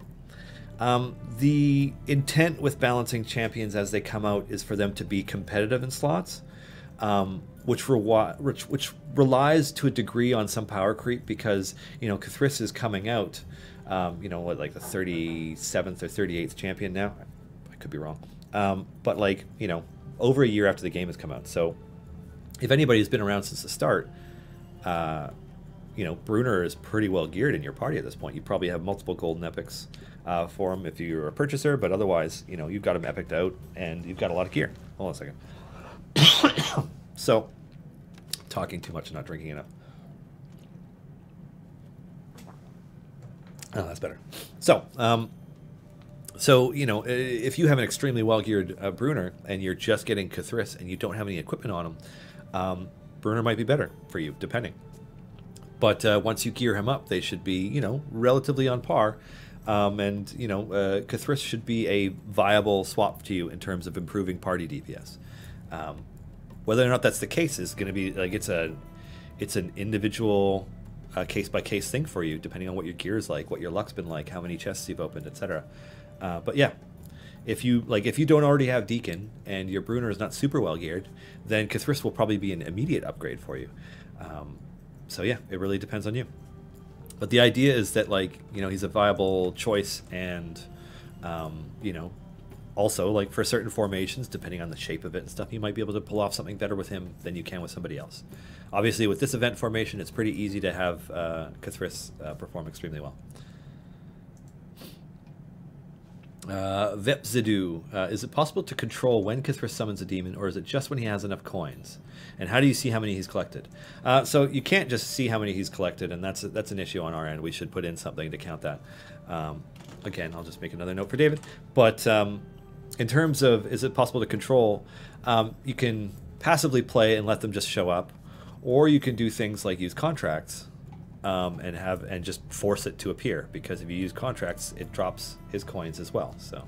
The intent with balancing champions as they come out is for them to be competitive in slots, which relies to a degree on some power creep because, you know, Cthulhu is coming out, you know, what, like the 37th or 38th champion now? I could be wrong. But, like, you know, over a year after the game has come out. So if anybody's been around since the start, you know, Bruner is pretty well geared in your party at this point. You probably have multiple golden epics for him if you're a purchaser, but otherwise, you know, you've got him epicked out and you've got a lot of gear. Hold on a second. So, talking too much and not drinking enough. Oh, that's better. So, you know, if you have an extremely well-geared Bruner and you're just getting Cthulhu and you don't have any equipment on him, Bruner might be better for you, depending. But once you gear him up, they should be, you know, relatively on par. And, you know, Cthulhu should be a viable swap to you in terms of improving party DPS. Whether or not that's the case is going to be, like, it's an individual case-by-case thing for you, depending on what your gear is like, what your luck's been like, how many chests you've opened, etc. But yeah, if you don't already have Deacon and your Bruner is not super well geared, then Cthulhu will probably be an immediate upgrade for you. So yeah, it really depends on you. But the idea is that, like, you know, he's a viable choice, and you know, also, like, for certain formations, depending on the shape of it and stuff, you might be able to pull off something better with him than you can with somebody else. Obviously, with this event formation, it's pretty easy to have Cthulhu perform extremely well. Vepzidu, is it possible to control when Cthulhu summons a demon, or is it just when he has enough coins? And how do you see how many he's collected? So you can't just see how many he's collected, and that's an issue on our end. We should put in something to count that. Again, I'll just make another note for David. But in terms of, is it possible to control, you can passively play and let them just show up, or you can do things like use contracts and just force it to appear, because if you use contracts, it drops his coins as well. So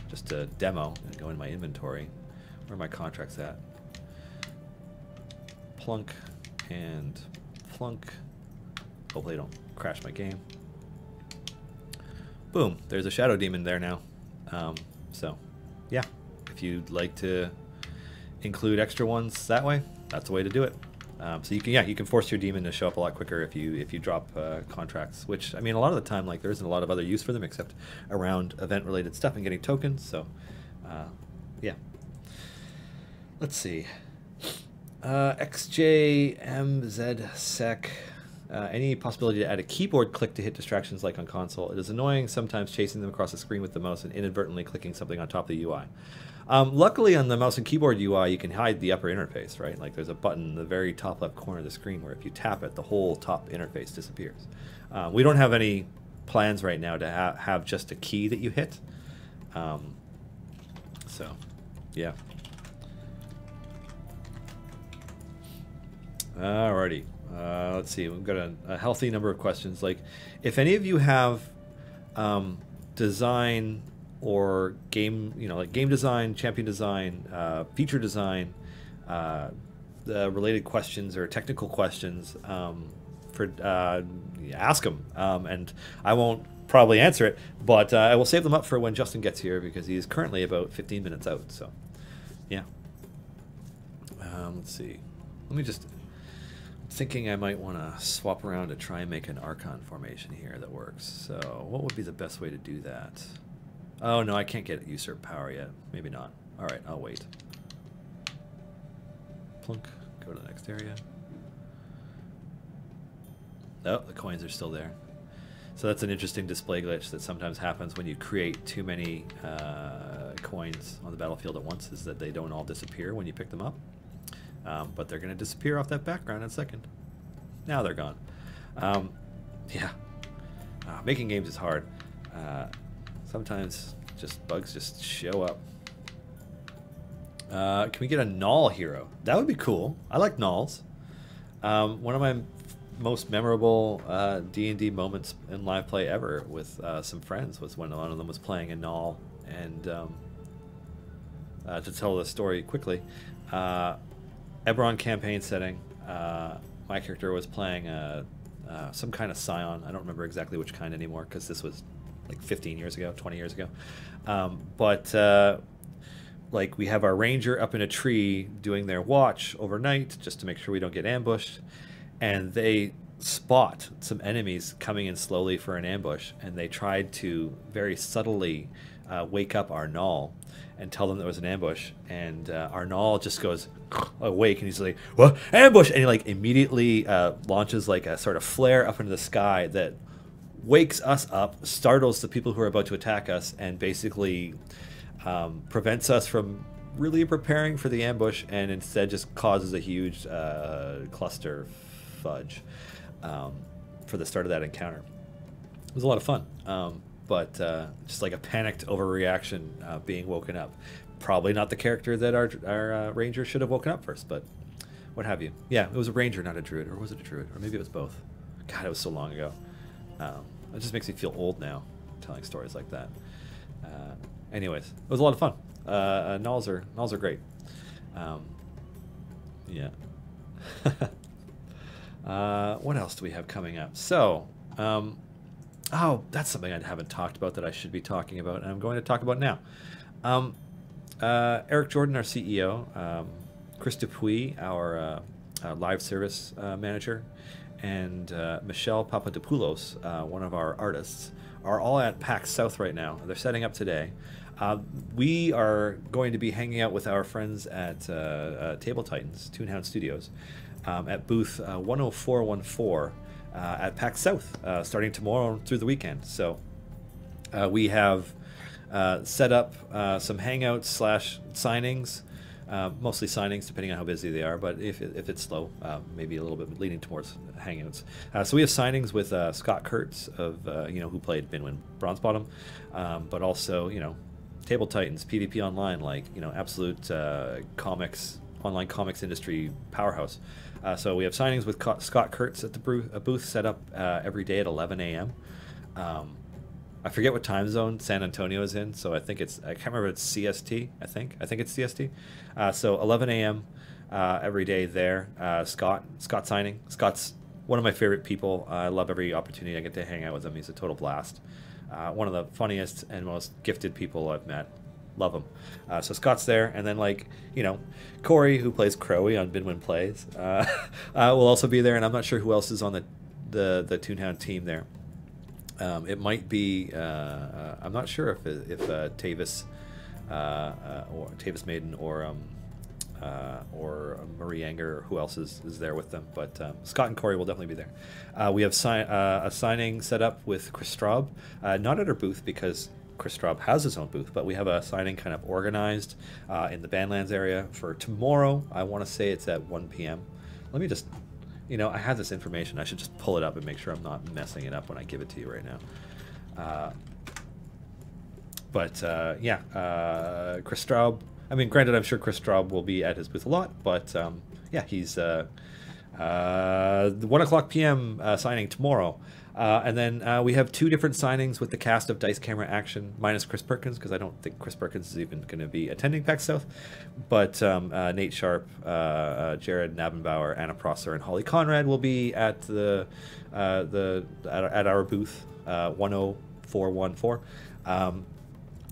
just to demo, and go in my inventory. Where are my contracts at? Plunk and plunk. Hopefully I don't crash my game. Boom, there's a shadow demon there now. So yeah, if you'd like to include extra ones that way, that's the way to do it. So you can force your demon to show up a lot quicker if you drop contracts, which, I mean, a lot of the time, like, there isn't a lot of other use for them except around event related stuff and getting tokens. So yeah, let's see. XJMZSec. Any possibility to add a keyboard click to hit distractions like on console? It is annoying sometimes chasing them across the screen with the mouse and inadvertently clicking something on top of the UI. Luckily on the mouse and keyboard UI, you can hide the upper interface, right? Like, there's a button in the very top left corner of the screen where if you tap it, the whole top interface disappears. We don't have any plans right now to have just a key that you hit. So, yeah. Alrighty. Let's see. We've got a healthy number of questions. Like, if any of you have design or game, you know, like game design, champion design, feature design, related questions or technical questions, ask them. And I won't probably answer it, but I will save them up for when Justin gets here, because he is currently about 15 minutes out. So, yeah. Let's see. Let me just... thinking I might want to swap around to try and make an Archon formation here that works. So what would be the best way to do that? Oh, no, I can't get usurp power yet. Maybe not. All right, I'll wait. Plunk. Go to the next area. Oh, the coins are still there. So that's an interesting display glitch that sometimes happens when you create too many coins on the battlefield at once, is that they don't all disappear when you pick them up. But they're going to disappear off that background in a second. Now they're gone. Yeah. Making games is hard. Sometimes bugs just show up. Can we get a null hero? That would be cool. I like nulls. One of my most memorable D&D moments in live play ever with some friends was when one of them was playing a null. And to tell the story quickly, Eberron campaign setting. My character was playing some kind of scion. I don't remember exactly which kind anymore, because this was like 15 years ago, 20 years ago. But like we have our ranger up in a tree doing their watch overnight just to make sure we don't get ambushed, and they spot some enemies coming in slowly for an ambush, and they tried to very subtly wake up our Null and tell them there was an ambush, and our Null just goes awake, and he's like, "What? Ambush!" And he like immediately launches like a sort of flare up into the sky that wakes us up, startles the people who are about to attack us, and basically prevents us from really preparing for the ambush, and instead just causes a huge cluster fudge for the start of that encounter. It was a lot of fun, but just like a panicked overreaction being woken up. Probably not the character that our ranger should have woken up first, but what have you. Yeah, it was a ranger, not a druid. Or was it a druid? Or maybe it was both. God, it was so long ago. It just makes me feel old now, telling stories like that. Anyways, it was a lot of fun. Nulls are great. Yeah. What else do we have coming up? So, oh, that's something I haven't talked about that I should be talking about, and I'm going to talk about now. Eric Jordan, our CEO, Chris Dupuis, our live service manager, and Michelle Papadopoulos, one of our artists, are all at PAX South right now. They're setting up today. We are going to be hanging out with our friends at Table Titans, Toonhound Studios, at booth 10414 at PAX South, starting tomorrow through the weekend. So we have set up some hangouts / signings, mostly signings, depending on how busy they are. But if it's slow, maybe a little bit leaning towards hangouts. So we have signings with Scott Kurtz of who played Binwin Bronzebottom, but also Table Titans, PvP Online, like absolute comics, online comics industry powerhouse. So we have signings with Scott Kurtz at the booth set up every day at 11 a.m. I forget what time zone San Antonio is in, so I can't remember if it's CST, I think it's CST. So 11 a.m. Every day there. Scott signing. Scott's one of my favorite people. I love every opportunity I get to hang out with him. He's a total blast. One of the funniest and most gifted people I've met. Love him. So Scott's there, and then Corey, who plays Crowy on Binwin Plays, will also be there, and I'm not sure who else is on the Toonhound team there. It might be I'm not sure if Tavis or Tavis Maiden or Marie Anger or who else is there with them, but Scott and Corey will definitely be there. We have a signing set up with Chris Straub, not at our booth because Chris Straub has his own booth, but we have a signing kind of organized in the Bandlands area for tomorrow. I want to say it's at 1 p.m. Let me just, I have this information. I should just pull it up and make sure I'm not messing it up when I give it to you right now. Chris Straub, I mean, granted, I'm sure Chris Straub will be at his booth a lot, but yeah, he's 1 o'clock p.m. Signing tomorrow. And then we have 2 different signings with the cast of Dice Camera Action, minus Chris Perkins, because I don't think Chris Perkins is even going to be attending PAX South. But Nate Sharp, Jared Nabenbauer, Anna Prosser, and Holly Conrad will be at at our booth, 10414.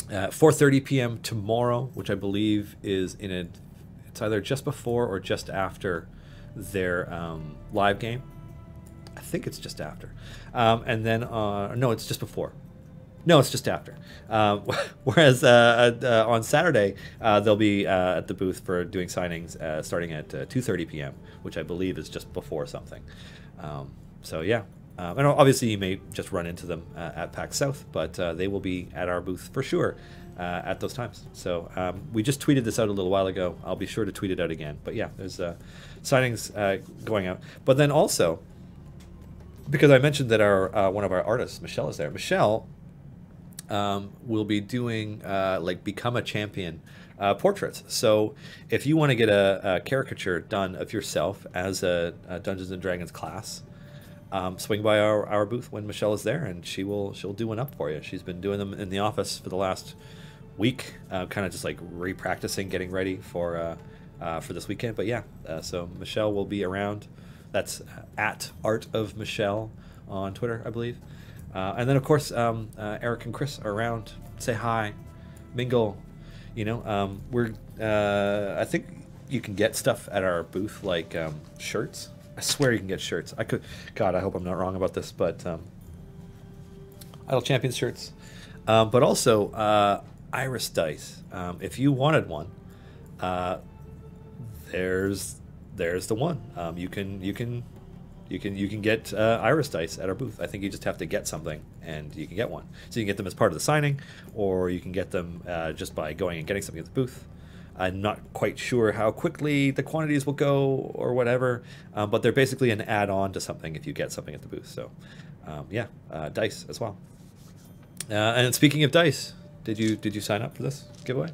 4:30 p.m. tomorrow, which I believe is it's either just before or just after their live game. I think it's just after. And then, no, it's just before. No, it's just after. Whereas on Saturday, they'll be at the booth for doing signings starting at 2:30 p.m., which I believe is just before something. So, yeah. And obviously, you may just run into them at PAX South, but they will be at our booth for sure at those times. So we just tweeted this out a little while ago. I'll be sure to tweet it out again. But yeah, there's signings going out. But then also, because I mentioned that our one of our artists, Michelle, is there. Michelle will be doing Become a Champion portraits. So if you want to get a caricature done of yourself as a Dungeons and Dragons class, swing by our booth when Michelle is there, and she'll do one up for you. She's been doing them in the office for the last week, kind of just like re-practicing, getting ready for this weekend. But yeah, so Michelle will be around. That's at Art of Michelle on Twitter, I believe. And then, of course, Eric and Chris are around. Say hi, mingle. You know, I think you can get stuff at our booth, like shirts. I swear you can get shirts. God, I hope I'm not wrong about this, but Idle Champions shirts. But also Iris dice. If you wanted one, there's the one. You can get Iris dice at our booth. I think you just have to get something, and you can get one. So you can get them as part of the signing, or you can get them just by going and getting something at the booth. I'm not quite sure how quickly the quantities will go or whatever, but they're basically an add-on to something if you get something at the booth. So, yeah, dice as well. And speaking of dice, did you sign up for this giveaway?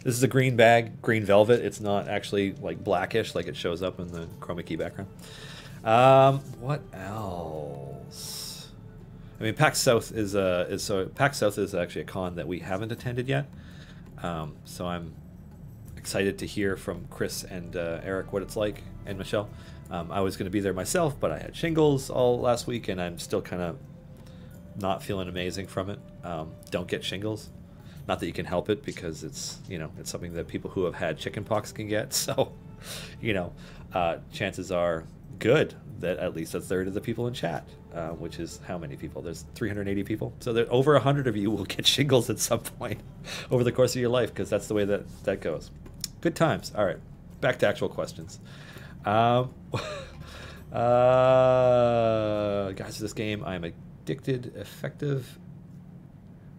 This is a green bag, green velvet. It's not actually like blackish like it shows up in the chroma key background. What else? I mean, PAX South PAX South is actually a con that we haven't attended yet. So I'm excited to hear from Chris and Eric what it's like, and Michelle. I was going to be there myself, but I had shingles all last week, and I'm still kind of not feeling amazing from it. Don't get shingles. Not that you can help it, because it's, you know, it's something that people who have had chickenpox can get. So, you know, chances are good that at least a third of the people in chat, which is how many people? There's 380 people. So there, over 100 of you will get shingles at some point over the course of your life, because that's the way that goes. Good times. All right, back to actual questions. Guys, to this game, I am addicted. Effective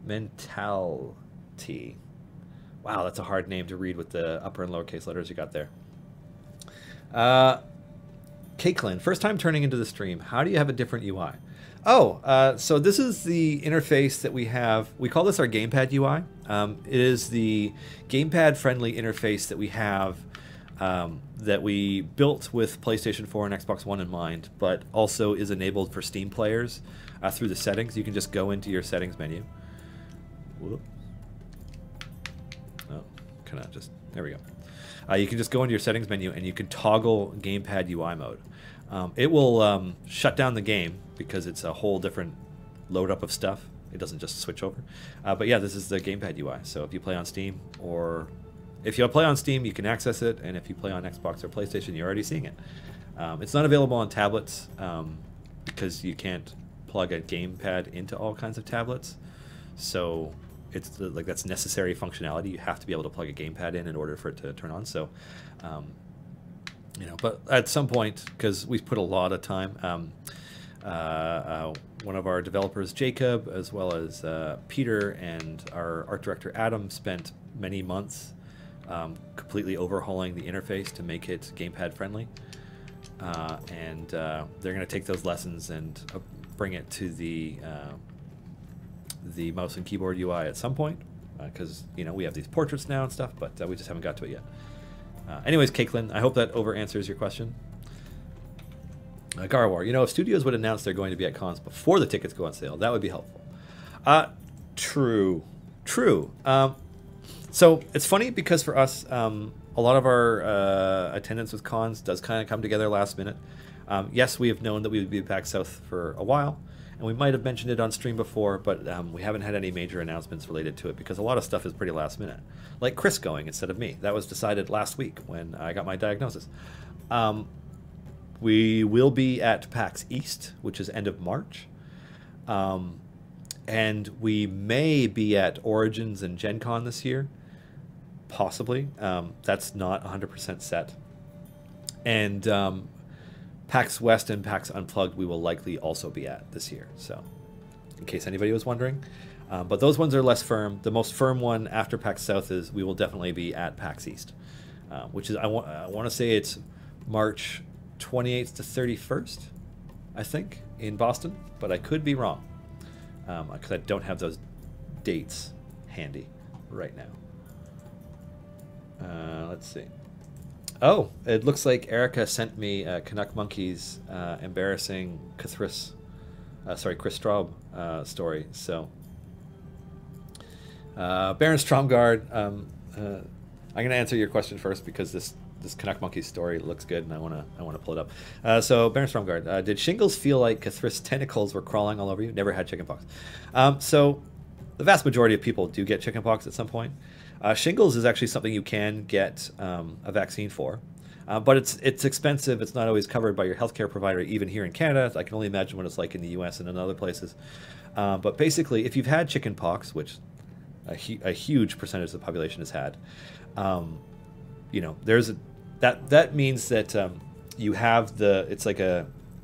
mentality. Wow, that's a hard name to read with the upper and lowercase letters you got there. Caitlin, first time turning into the stream. How do you have a different UI? Oh, so this is the interface that we have. We call this our gamepad UI. It is the gamepad-friendly interface that we have, that we built with PlayStation 4 and Xbox One in mind, but also is enabled for Steam players through the settings. You can just go into your settings menu. Whoop. Oh, kind of just, there we go. You can just go into your settings menu and you can toggle gamepad UI mode. It will shut down the game because it's a whole different load up of stuff. It doesn't just switch over. But yeah, this is the gamepad UI. So if you play on Steam, or if you play on Steam, you can access it. And if you play on Xbox or PlayStation, you're already seeing it. It's not available on tablets because you can't plug a gamepad into all kinds of tablets. So it's like that's necessary functionality. You have to be able to plug a gamepad in order for it to turn on. So, you know, but at some point, because we put a lot of time, one of our developers, Jacob, as well as Peter and our art director, Adam, spent many months completely overhauling the interface to make it gamepad friendly. And they're going to take those lessons and bring it to the mouse and keyboard UI at some point, because you know we have these portraits now and stuff, but we just haven't got to it yet. Anyways, Caitlin, I hope that over answers your question. Garwar, you know, if studios would announce they're going to be at cons before the tickets go on sale, that would be helpful. True. So it's funny because for us, a lot of our attendance with cons does kind of come together last minute. Yes, we have known that we would be at PAX South for a while, and we might have mentioned it on stream before, but we haven't had any major announcements related to it because a lot of stuff is pretty last minute. Like Chris going instead of me. That was decided last week when I got my diagnosis. We will be at PAX East, which is end of March. And we may be at Origins and Gen Con this year. Possibly. That's not 100% set. And PAX West and PAX Unplugged we will likely also be at this year. So, in case anybody was wondering. But those ones are less firm. The most firm one after PAX South is we will definitely be at PAX East, which is, I want to say it's March 28th to 31st, I think, in Boston. But I could be wrong, because I don't have those dates handy right now. Let's see. Oh, it looks like Erica sent me Canuck Monkey's embarrassing Chris Straub story. So, Baron Stromgard, I'm going to answer your question first because this this Canuck Monkey story looks good, and I wanna pull it up. So Baron Stormguard, did shingles feel like Cathrith's tentacles were crawling all over you? Never had chickenpox. So the vast majority of people do get chickenpox at some point. Shingles is actually something you can get a vaccine for. But it's expensive. It's not always covered by your healthcare provider, even here in Canada. I can only imagine what it's like in the U.S. and in other places. But basically, if you've had chickenpox, which a huge percentage of the population has had, you know, there's that means that you have it's like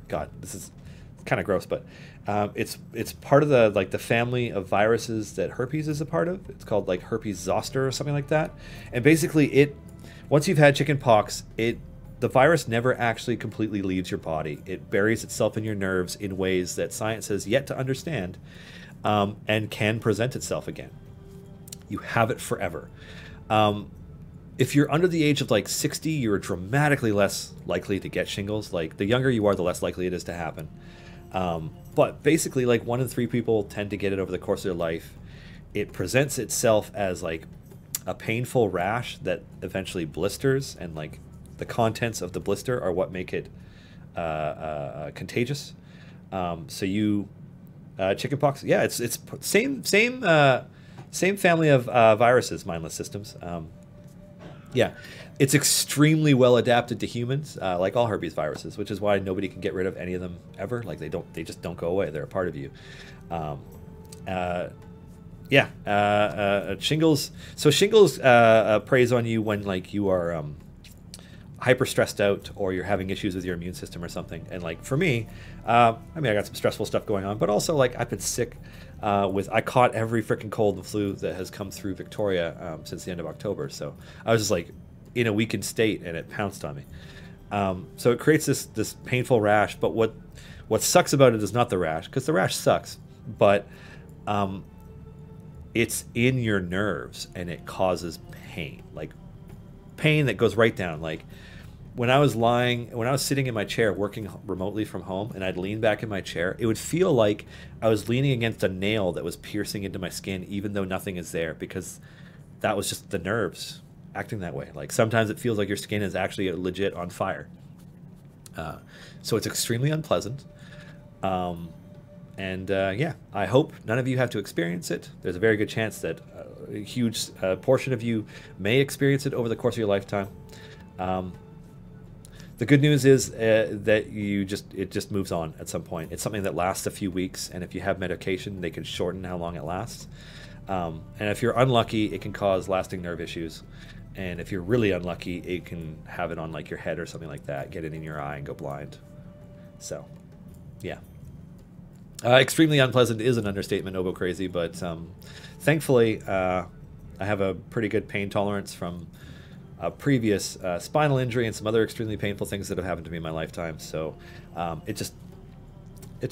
God, this is kind of gross, but it's part of the family of viruses that herpes is a part of. It's called like herpes zoster or something like that. And basically, once you've had chickenpox, the virus never actually completely leaves your body. It buries itself in your nerves in ways that science has yet to understand, and can present itself again. You have it forever. If you're under the age of like 60, you're dramatically less likely to get shingles. Like the younger you are, the less likely it is to happen. But basically, like 1 in 3 people tend to get it over the course of their life. It presents itself as like a painful rash that eventually blisters, and like the contents of the blister are what make it contagious. So chickenpox, yeah, it's same family of viruses, mindless systems. Yeah, it's extremely well adapted to humans, like all herpes viruses, which is why nobody can get rid of any of them ever. Like they just don't go away. They're a part of you. Shingles. So shingles preys on you when like you are hyper stressed out, or you're having issues with your immune system or something. And like for me, I got some stressful stuff going on, but also like I've been sick I caught every freaking cold and flu that has come through Victoria since the end of October. So I was just like in a weakened state, and it pounced on me. So it creates this painful rash. But what sucks about it is not the rash, because the rash sucks, but it's in your nerves, and it causes pain, like pain that goes right down. Like when I was sitting in my chair working remotely from home, and I'd lean back in my chair, it would feel like I was leaning against a nail that was piercing into my skin, even though nothing is there, because that was just the nerves acting that way. Like sometimes it feels like your skin is actually legit on fire. So it's extremely unpleasant. Yeah, I hope none of you have to experience it. There's a very good chance that a huge portion of you may experience it over the course of your lifetime. The good news is that it just moves on at some point. It's something that lasts a few weeks, and if you have medication, they can shorten how long it lasts. And if you're unlucky, it can cause lasting nerve issues. And if you're really unlucky, it can have it on like your head or something like that, get it in your eye and go blind. So, yeah. Extremely unpleasant is an understatement, Obo Crazy, but thankfully I have a pretty good pain tolerance from a previous spinal injury and some other extremely painful things that have happened to me in my lifetime. So it just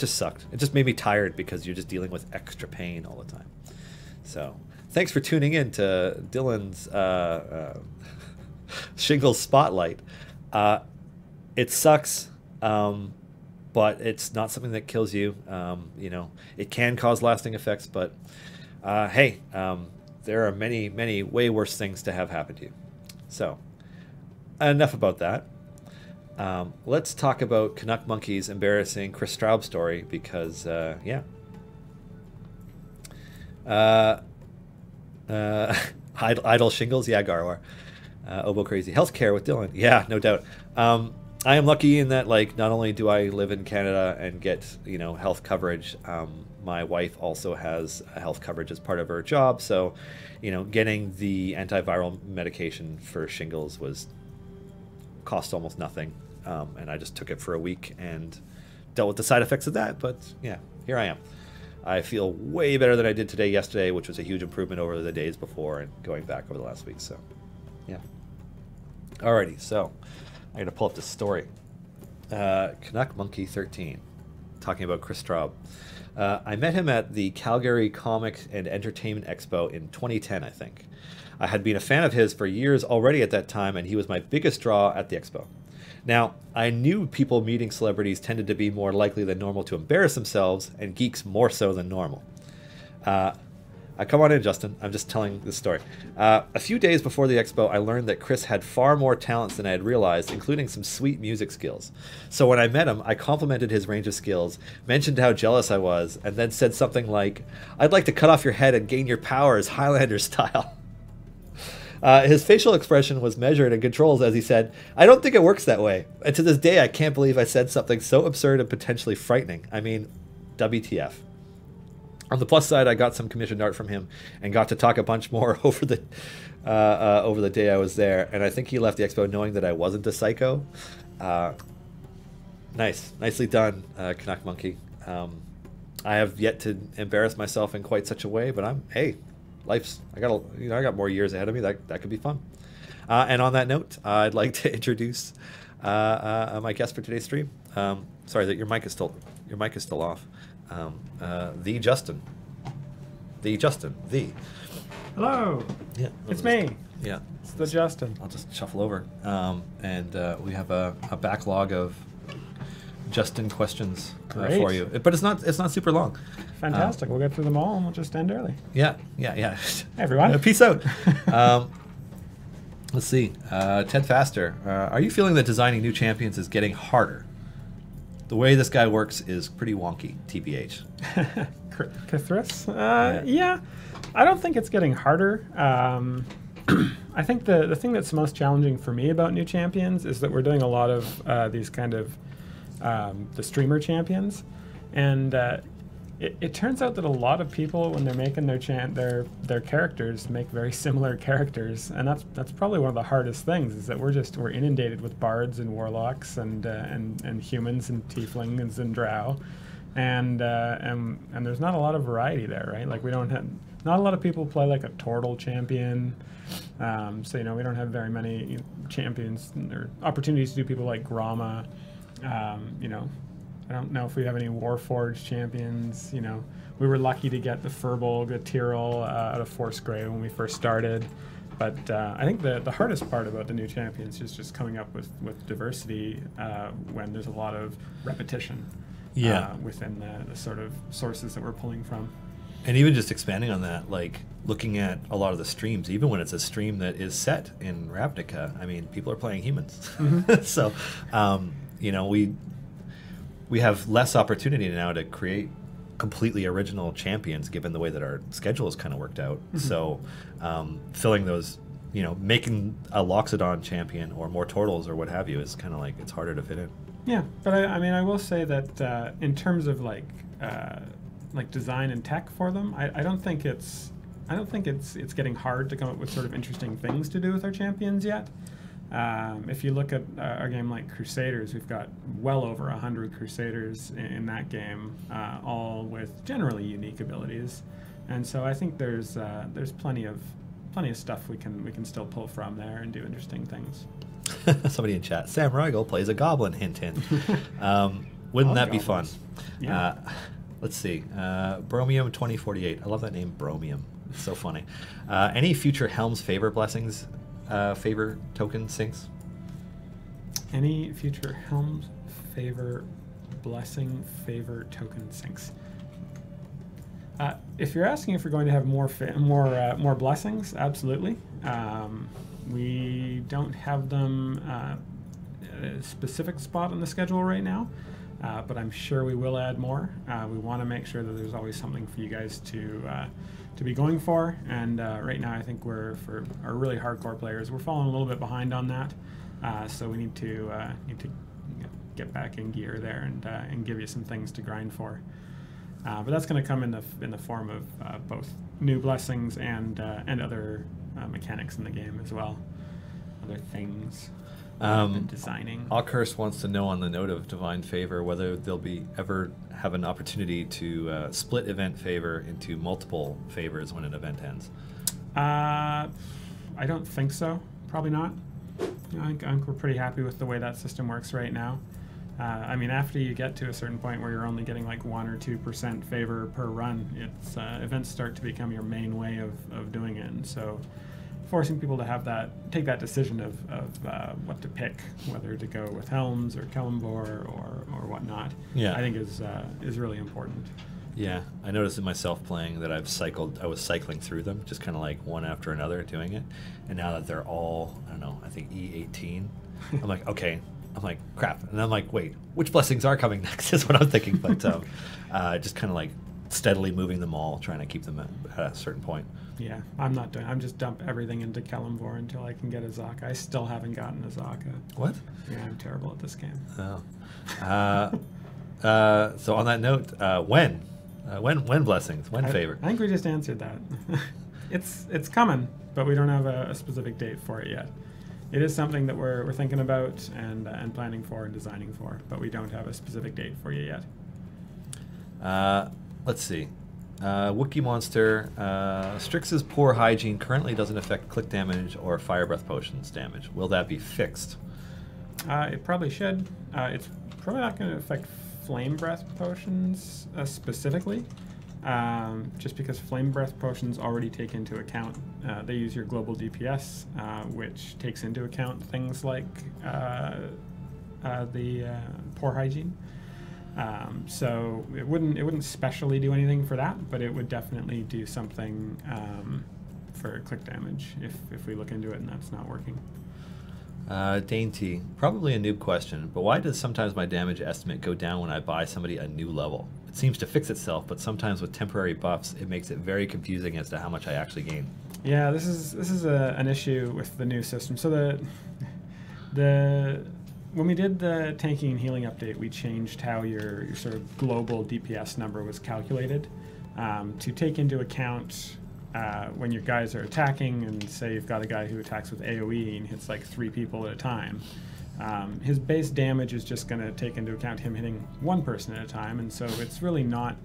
sucked. It just made me tired, because you're just dealing with extra pain all the time. So thanks for tuning in to Dylan's shingles spotlight. It sucks. But it's not something that kills you. You know, it can cause lasting effects, but hey, there are many, many way worse things to have happen to you. So, enough about that. Let's talk about Canuck Monkey's embarrassing Chris Straub story, because, yeah. Idle shingles, yeah, Garwar. Obo Crazy. Healthcare with Dylan, yeah, no doubt. I am lucky in that, like, not only do I live in Canada and get, you know, health coverage, my wife also has health coverage as part of her job. So, you know, getting the antiviral medication for shingles cost almost nothing. And I just took it for a week and dealt with the side effects of that. But yeah, here I am. I feel way better than I did yesterday, which was a huge improvement over the days before and going back over the last week. So, yeah. Alrighty, so I got to pull up this story. Canuck Monkey 13, talking about Chris Straub. I met him at the Calgary Comic and Entertainment Expo in 2010, I think. I had been a fan of his for years already at that time, and he was my biggest draw at the expo. Now, I knew people meeting celebrities tended to be more likely than normal to embarrass themselves, and geeks more so than normal. Come on in, Justin. I'm just telling this story. A few days before the expo, I learned that Chris had far more talents than I had realized, including some sweet music skills. So when I met him, I complimented his range of skills, mentioned how jealous I was, and then said something like, "I'd like to cut off your head and gain your powers, Highlander style." His facial expression was measured and controlled as he said, "I don't think it works that way." And to this day, I can't believe I said something so absurd and potentially frightening. I mean, WTF. On the plus side, I got some commissioned art from him and got to talk a bunch more over the day I was there. And I think he left the expo knowing that I wasn't a psycho. Nicely done, Canuck Monkey. I have yet to embarrass myself in quite such a way, but I got more years ahead of me. That could be fun. And on that note, I'd like to introduce my guest for today's stream. Sorry that your mic is still off. The Justin. Hello. Yeah, it's me. Yeah, it's the Justin. I'll just shuffle over, and we have a backlog of Justin questions for you, but it's not super long. Fantastic. We'll get through them all, and we'll just end early. Yeah. Hey, everyone. Peace out. Let's see. Ted Faster, are you feeling that designing new champions is getting harder? The way this guy works is pretty wonky, TBH. Kithris? Yeah, I don't think it's getting harder. I think the thing that's most challenging for me about new champions is that we're doing a lot of these kind of the streamer champions, and it turns out that a lot of people, when they're making their characters, make very similar characters, and that's probably one of the hardest things, is that we're inundated with bards and warlocks and humans and tieflings and drow, and there's not a lot of variety there, right? Like not a lot of people play like a Tortle champion, so we don't have very many champions or opportunities to do people like Gromma. I don't know if we have any Warforged champions. We were lucky to get the Furbolg, the Tyrell out of Force Grey when we first started. But I think the hardest part about the new champions is just coming up with diversity when there's a lot of repetition within the sort of sources that we're pulling from. And even just expanding on that, like looking at a lot of the streams, even when it's a stream that is set in Ravnica, I mean, people are playing humans. Mm-hmm. So, we have less opportunity now to create completely original champions, given the way that our schedule is kind of worked out. Mm-hmm. So filling those, making a Loxodon champion or more Tortles or what have you is kind of like, it's harder to fit in. Yeah, but I will say that in terms of like design and tech for them, I don't think it's getting hard to come up with sort of interesting things to do with our champions yet. If you look at a game like Crusaders, we've got well over 100 Crusaders in that game, all with generally unique abilities, and so I think there's plenty of stuff we can still pull from there and do interesting things. Somebody in chat, Sam Riegel plays a goblin. Hint. Wouldn't that be fun? Yeah. Let's see. Bromium 2048. I love that name, Bromium. It's so funny. Any future Helm's favor blessings? Favor token sinks? Any future Helm's favor blessing favor token sinks? If you're asking if we're going to have more blessings, absolutely. We don't have them at a specific spot on the schedule right now, but I'm sure we will add more. We want to make sure that there's always something for you guys to be going for, and right now I think for our really hardcore players, we're falling a little bit behind on that, so we need to get back in gear there and give you some things to grind for. But that's going to come in the form of both new blessings and other mechanics in the game as well, other things. Designing. Alcurse wants to know, on the note of divine favor, whether they'll ever have an opportunity to split event favor into multiple favors when an event ends. I don't think so. Probably not. I think we're pretty happy with the way that system works right now. I mean, after you get to a certain point where you're only getting like 1 or 2% favor per run, events start to become your main way of doing it. And so forcing people to take that decision of what to pick, whether to go with Helms or Kellenvor or whatnot, I think is really important. Yeah, I noticed it myself playing that I was cycling through them, just kind of like one after another doing it. And now that they're all, I don't know, I think E18, I'm like, okay, I'm like, crap. And I'm like, wait, which blessings are coming next is what I'm thinking. But just kind of like steadily moving them all, trying to keep them at a certain point. Yeah, I'm just dump everything into Kellamvor until I can get a Zaka. I still haven't gotten a Zaka. What? Yeah, I'm terrible at this game. Oh. So on that note, when blessings? When favor? I think we just answered that. It's coming, but we don't have a specific date for it yet. It is something that we're thinking about and planning for and designing for, but we don't have a specific date for you yet. Let's see. Wookiee Monster, Strix's poor hygiene currently doesn't affect click damage or fire breath potions damage. Will that be fixed? It probably should. It's probably not going to affect flame breath potions specifically, just because flame breath potions already take into account, they use your global DPS, which takes into account things like the poor hygiene. So it wouldn't specially do anything for that, but it would definitely do something for click damage if we look into it and that's not working. Dainty, probably a noob question, but why does sometimes my damage estimate go down when I buy somebody a new level? It seems to fix itself, but sometimes with temporary buffs, it makes it very confusing as to how much I actually gain. Yeah, this is an issue with the new system. So when we did the tanking and healing update, we changed how your sort of global DPS number was calculated to take into account when your guys are attacking, and say you've got a guy who attacks with AoE and hits like 3 people at a time. His base damage is just going to take into account him hitting 1 person at a time, and so it's really not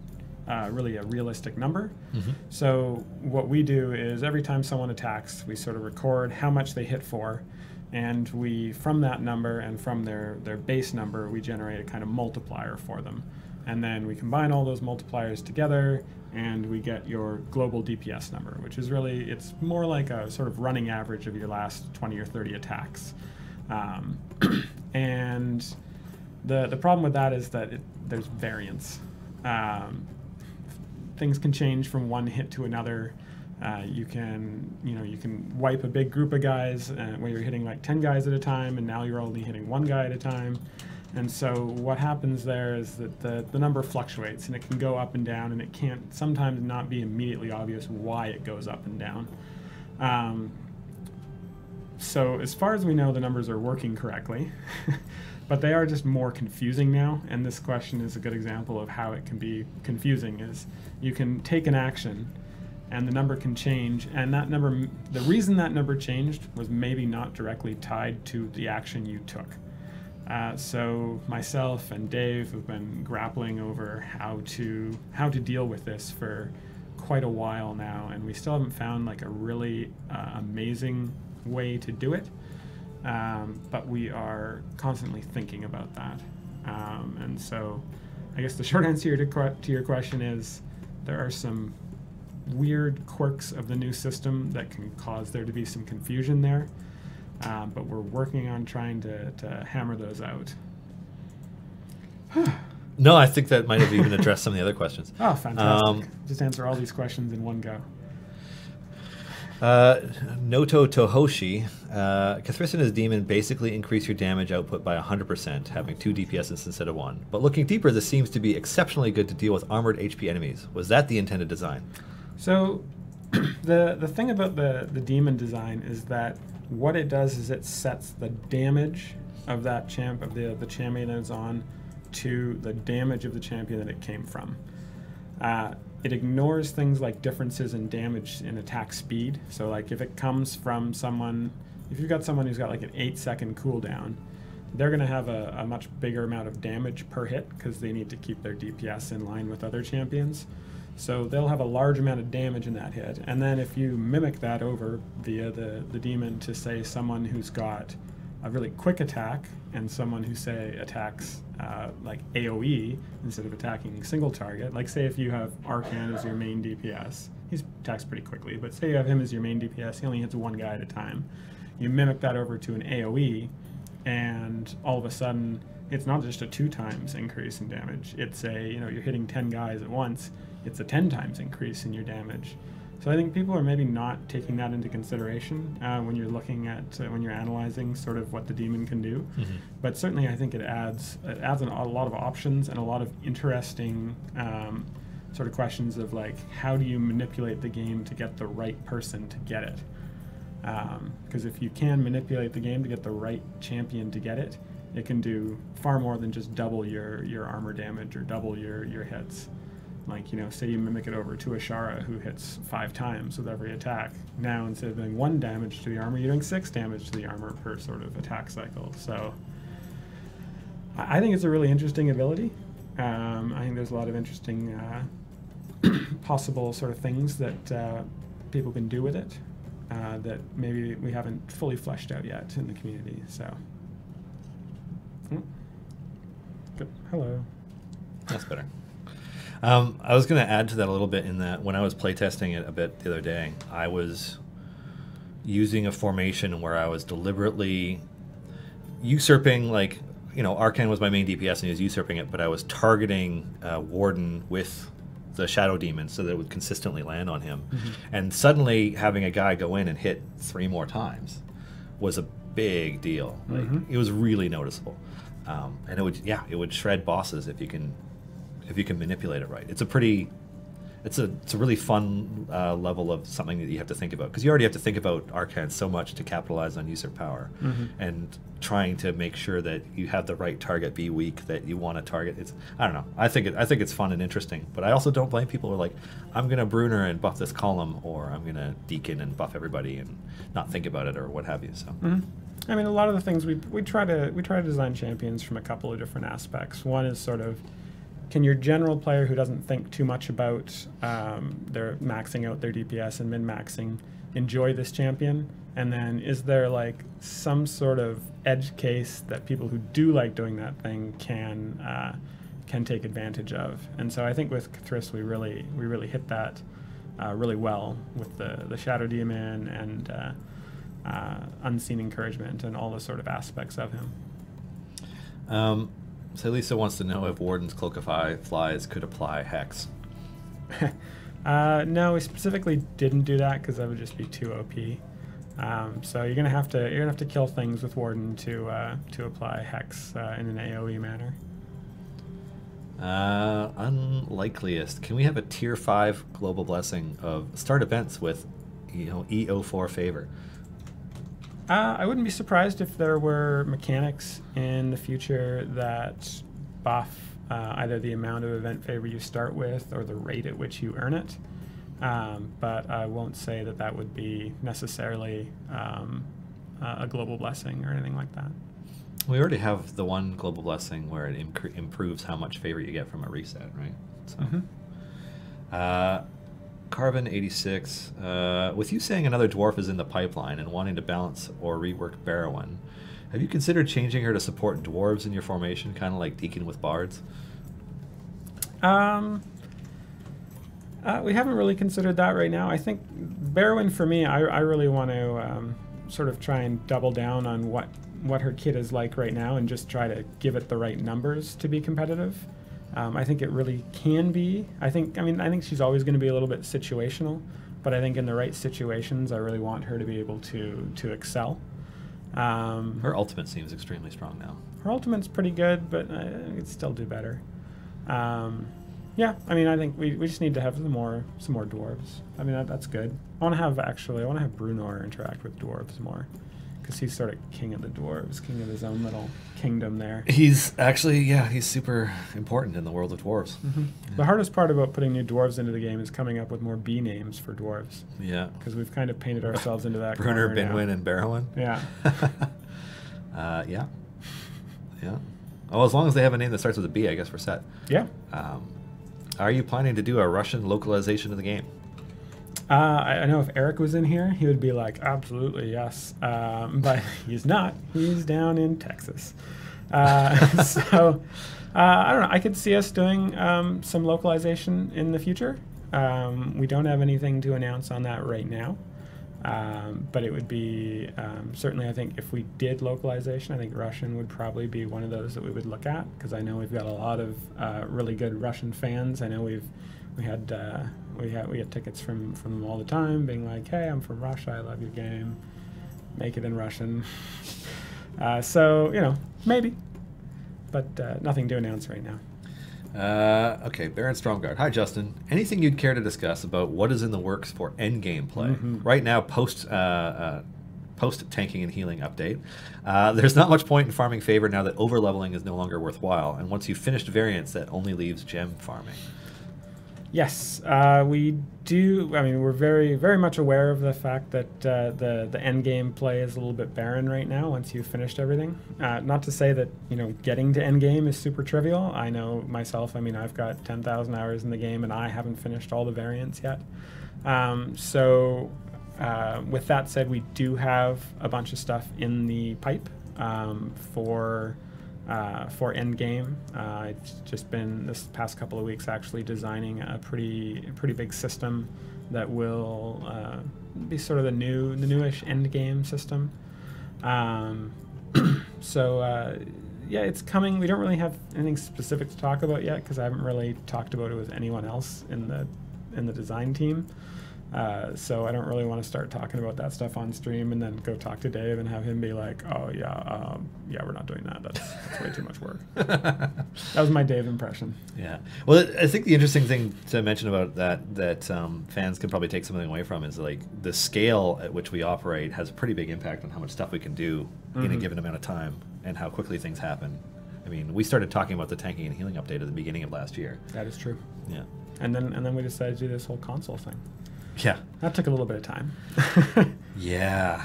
really a realistic number. Mm-hmm. So what we do is every time someone attacks, we sort of record how much they hit for, and from that number and from their base number, we generate a kind of multiplier for them. And then we combine all those multipliers together, and we get your global DPS number, which is really, it's more like a sort of running average of your last 20 or 30 attacks. And the problem with that is that there's variance. Things can change from one hit to another. You can wipe a big group of guys where you're hitting like 10 guys at a time, and now you're only hitting 1 guy at a time. And so what happens there is that the number fluctuates, and it can go up and down, and it can't sometimes not be immediately obvious why it goes up and down. So as far as we know, the numbers are working correctly, but they are just more confusing now, and this question is a good example of how it can be confusing. Is you can take an action, and the number can change, and that number, the reason that number changed was maybe not directly tied to the action you took. So myself and Dave have been grappling over how to deal with this for quite a while now, and we still haven't found like a really amazing way to do it. But we are constantly thinking about that. And so I guess the short answer to your question is there are some weird quirks of the new system that can cause there to be some confusion there. But we're working on trying to hammer those out. No, I think that might have even addressed some of the other questions. Oh, fantastic. Just answer all these questions in one go. Noto Tohoshi, Cathrison as Demon basically increase your damage output by 100%, having 2 DPS instead of 1. But looking deeper, this seems to be exceptionally good to deal with armored HP enemies. Was that the intended design? So, the thing about the Demon design is that what it does is it sets the damage of that the champion that it's on to the damage of the champion that it came from. It ignores things like differences in damage and attack speed. So like if it comes from someone, if you've got someone who's got like an 8-second cooldown, they're going to have a much bigger amount of damage per hit because they need to keep their DPS in line with other champions. So they'll have a large amount of damage in that hit. And then if you mimic that over via the demon to say someone who's got a really quick attack and someone who say attacks like AoE instead of attacking single target, like say if you have Arcan as your main DPS, he attacks pretty quickly, but say you have him as your main DPS, he only hits 1 guy at a time. You mimic that over to an AoE, and all of a sudden it's not just a 2 times increase in damage. It's a, you're hitting 10 guys at once. It's a 10 times increase in your damage. So I think people are maybe not taking that into consideration when you're looking at, when you're analyzing sort of what the demon can do. Mm-hmm. But certainly I think it adds a lot of options and a lot of interesting sort of questions of like, how do you manipulate the game to get the right person to get it? Because if you can manipulate the game to get the right champion to get it, it can do far more than just double your armor damage or double your hits. Like, say you mimic it over to Ashara, who hits 5 times with every attack. Now, instead of doing 1 damage to the armor, you're doing 6 damage to the armor per sort of attack cycle. So I think it's a really interesting ability. I think there's a lot of interesting possible sort of things that people can do with it that maybe we haven't fully fleshed out yet in the community. So, good. Hello. That's better. I was going to add to that a little bit in that when I was playtesting it a bit the other day, I was using a formation where I was deliberately usurping, like, Arcane was my main DPS and he was usurping it, but I was targeting Warden with the Shadow Demon so that it would consistently land on him. Mm-hmm. And suddenly having a guy go in and hit 3 more times was a big deal. Like, it was really noticeable. And it would shred bosses if you can manipulate it right. It's a really fun level of something that you have to think about, because you already have to think about Arcane so much to capitalize on usurp power, and trying to make sure that you have the right target be weak that you want to target. I don't know. I think it's fun and interesting, but I also don't blame people who are like, I'm gonna Bruner and buff this column, or I'm gonna Deacon and buff everybody and not think about it or what have you. So. I mean, a lot of the things we try to design champions from a couple of different aspects. One is sort of, can your general player who doesn't think too much about their maxing out their DPS and min-maxing enjoy this champion? And then is there like some sort of edge case that people who do like doing that thing can take advantage of? And so I think with Cthulhu we really hit that really well with the Shadow Demon and Unseen Encouragement and all the sort of aspects of him. So Lisa wants to know if Warden's Cloak of Flies could apply Hex. No, we specifically didn't do that because that would just be too OP. So you're gonna have to kill things with Warden to apply Hex in an AOE manner. Unlikeliest. Can we have a tier 5 global blessing of start events with EO4 favor? I wouldn't be surprised if there were mechanics in the future that buff either the amount of event favor you start with or the rate at which you earn it. But I won't say that would be necessarily a global blessing or anything like that. We already have the one global blessing where it improves how much favor you get from a reset, right? So. Carvin 86, with you saying another dwarf is in the pipeline and wanting to balance or rework Barrowan, have you considered changing her to support dwarves in your formation, kind of like Deacon with bards? We haven't really considered that right now. I think Barrowan, for me, I really want to sort of try and double down on what her kit is like right now and just try to give it the right numbers to be competitive. I think it really can be. I think she's always going to be a little bit situational, but I think in the right situations, I really want her to be able to excel. Her ultimate seems extremely strong now. Her ultimate's pretty good, but I could still do better. Yeah, I think we just need to have some more dwarves. That's good. I want to have Brunor interact with dwarves more, because he's sort of king of the dwarves, king of his own little kingdom there. He's actually, he's super important in the world of dwarves. Yeah. The hardest part about putting new dwarves into the game is coming up with more B names for dwarves. Yeah. Because we've kind of painted ourselves into that Bruner, corner now. Binwin, and Barrowan. Yeah. Yeah. Oh, as long as they have a name that starts with a B, I guess we're set. Yeah. Are you planning to do a Russian localization of the game? I know if Eric was in here, he would be like, absolutely, yes. But he's not. He's down in Texas. So, I don't know. I could see us doing some localization in the future. We don't have anything to announce on that right now. But it would be certainly, I think, if we did localization, I think Russian would probably be one of those that we would look at, because I know we've got a lot of really good Russian fans. I know we get tickets from them all the time, being like, "Hey, I'm from Russia. I love your game. Make it in Russian." So maybe, but nothing to announce right now. Okay, Baron Stromgard. Hi, Justin. Anything you'd care to discuss about what is in the works for endgame play? Right now, post tanking and healing update, there's not much point in farming favor now that overleveling is no longer worthwhile, and once you've finished variants, that only leaves gem farming. Yes, we do. I mean, we're very, very much aware of the fact that the end game play is a little bit barren right now once you've finished everything. Not to say that getting to end game is super trivial. I know myself. I mean, I've got 10,000 hours in the game, and I haven't finished all the variants yet. So, with that said, we do have a bunch of stuff in the pipe for endgame. It's just been this past couple of weeks actually designing a pretty big system that will be sort of the newish endgame system. So yeah, it's coming. We don't really have anything specific to talk about yet because I haven't really talked about it with anyone else in the design team. So I don't really want to start talking about that stuff on stream and then go talk to Dave and have him be like, "Oh yeah, we're not doing that. That's way too much work." That was my Dave impression. Yeah. Well, I think the interesting thing to mention about that fans can probably take something away from is like the scale at which we operate has a pretty big impact on how much stuff we can do in a given amount of time and how quickly things happen. I mean, we started talking about the tanking and healing update at the beginning of last year. That is true. Yeah. And then we decided to do this whole console thing. Yeah. That took a little bit of time. Yeah.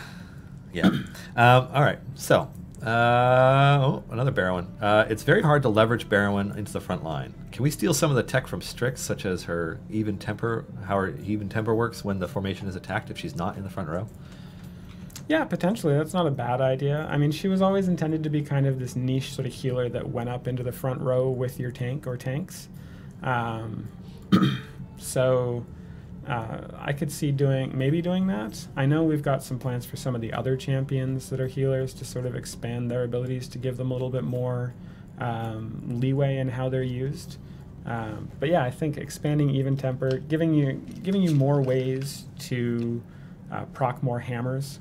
All right. So, another Barrowan. It's very hard to leverage Barrowan into the front line. Can we steal some of the tech from Strix, such as her even temper, how her even temper works when the formation is attacked if she's not in the front row? Yeah, potentially. That's not a bad idea. I mean, she was always intended to be kind of this niche sort of healer that went up into the front row with your tank or tanks. So I could see maybe doing that. I know we've got some plans for some of the other champions that are healers to sort of expand their abilities to give them a little bit more leeway in how they're used. But yeah, I think expanding even temper, giving you more ways to proc more hammers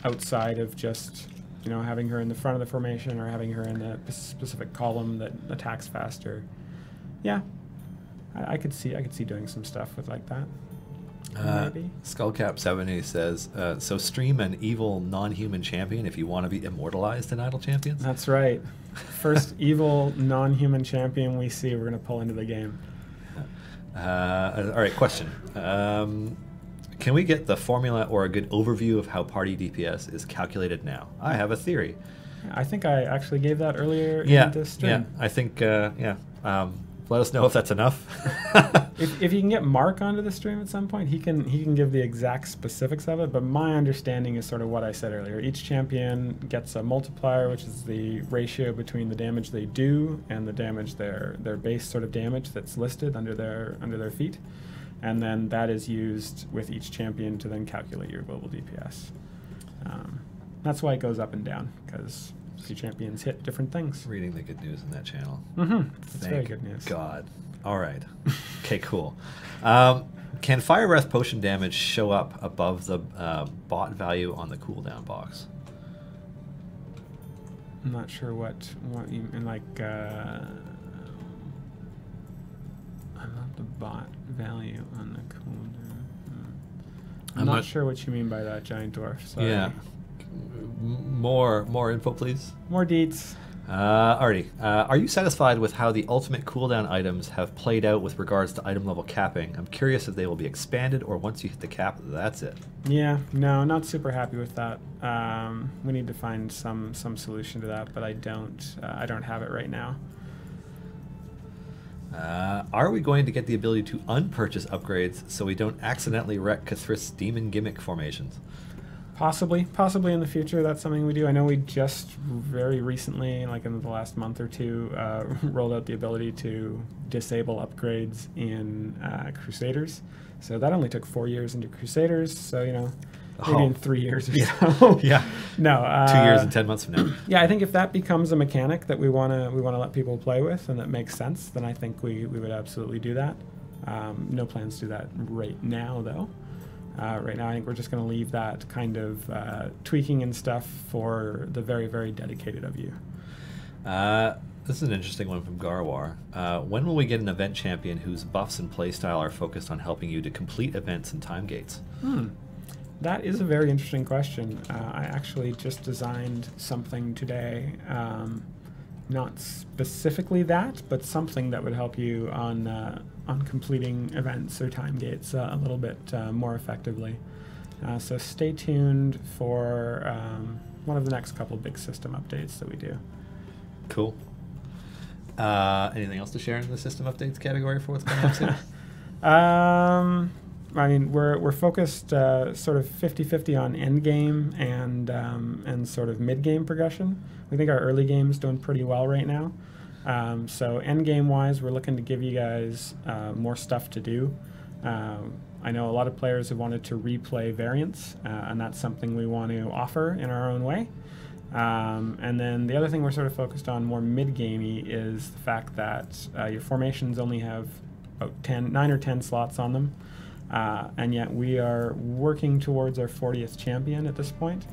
outside of just having her in the front of the formation or having her in a specific column that attacks faster. Yeah. I could see doing some stuff with like that. Maybe. Skullcap70 says, so stream an evil non-human champion if you want to be immortalized in Idle Champions? That's right. First evil non-human champion we see, we're going to pull into the game. All right, question. Can we get the formula or a good overview of how party DPS is calculated now? I have a theory. I think I actually gave that earlier in this stream. Yeah, I think, let us know if that's enough. If you can get Mark onto the stream at some point, he can give the exact specifics of it. But my understanding is sort of what I said earlier. Each champion gets a multiplier, which is the ratio between the damage they do and the damage their base sort of damage that's listed under their feet, and then that is used with each champion to then calculate your global DPS. That's why it goes up and down, because the champions hit different things. Reading the good news in that channel. That's Thank very good news. God. All right. Okay, cool. Can Fire Breath potion damage show up above the bot value on the cooldown box? I'm not sure what you mean, like I love the bot value on the cooldown. I'm not sure what you mean by that, Giant Dwarf. Sorry. Yeah. More info, please. More deets. Artie, are you satisfied with how the ultimate cooldown items have played out with regards to item level capping? I'm curious if they will be expanded or once you hit the cap, that's it. Yeah, no, not super happy with that. We need to find some solution to that, but I don't have it right now. Are we going to get the ability to unpurchase upgrades so we don't accidentally wreck Cathrith's demon gimmick formations? Possibly in the future, that's something we do. I know we just very recently, like in the last month or two, rolled out the ability to disable upgrades in Crusaders. So that only took 4 years into Crusaders. So, maybe in 3 years or so. Yeah. No. 2 years and 10 months from now. Yeah, I think if that becomes a mechanic that we wanna let people play with and that makes sense, then I think we would absolutely do that. No plans to do that right now, though. Right now, I think we're just going to leave that kind of tweaking and stuff for the very, very dedicated of you. This is an interesting one from Garwar. When will we get an event champion whose buffs and playstyle are focused on helping you to complete events and time gates? That is a very interesting question. I actually just designed something today. Not specifically that, but something that would help you on completing events or time gates a little bit more effectively. So stay tuned for one of the next couple big system updates that we do. Cool. Anything else to share in the system updates category for what's coming up soon? I mean, we're focused sort of 50-50 on end game and sort of mid game progression. We think our early game's doing pretty well right now. So end game wise, we're looking to give you guys more stuff to do. I know a lot of players have wanted to replay variants, and that's something we want to offer in our own way. And then the other thing we're sort of focused on more mid-gamey is the fact that your formations only have about 9 or 10 slots on them. And yet we are working towards our 40th champion at this point.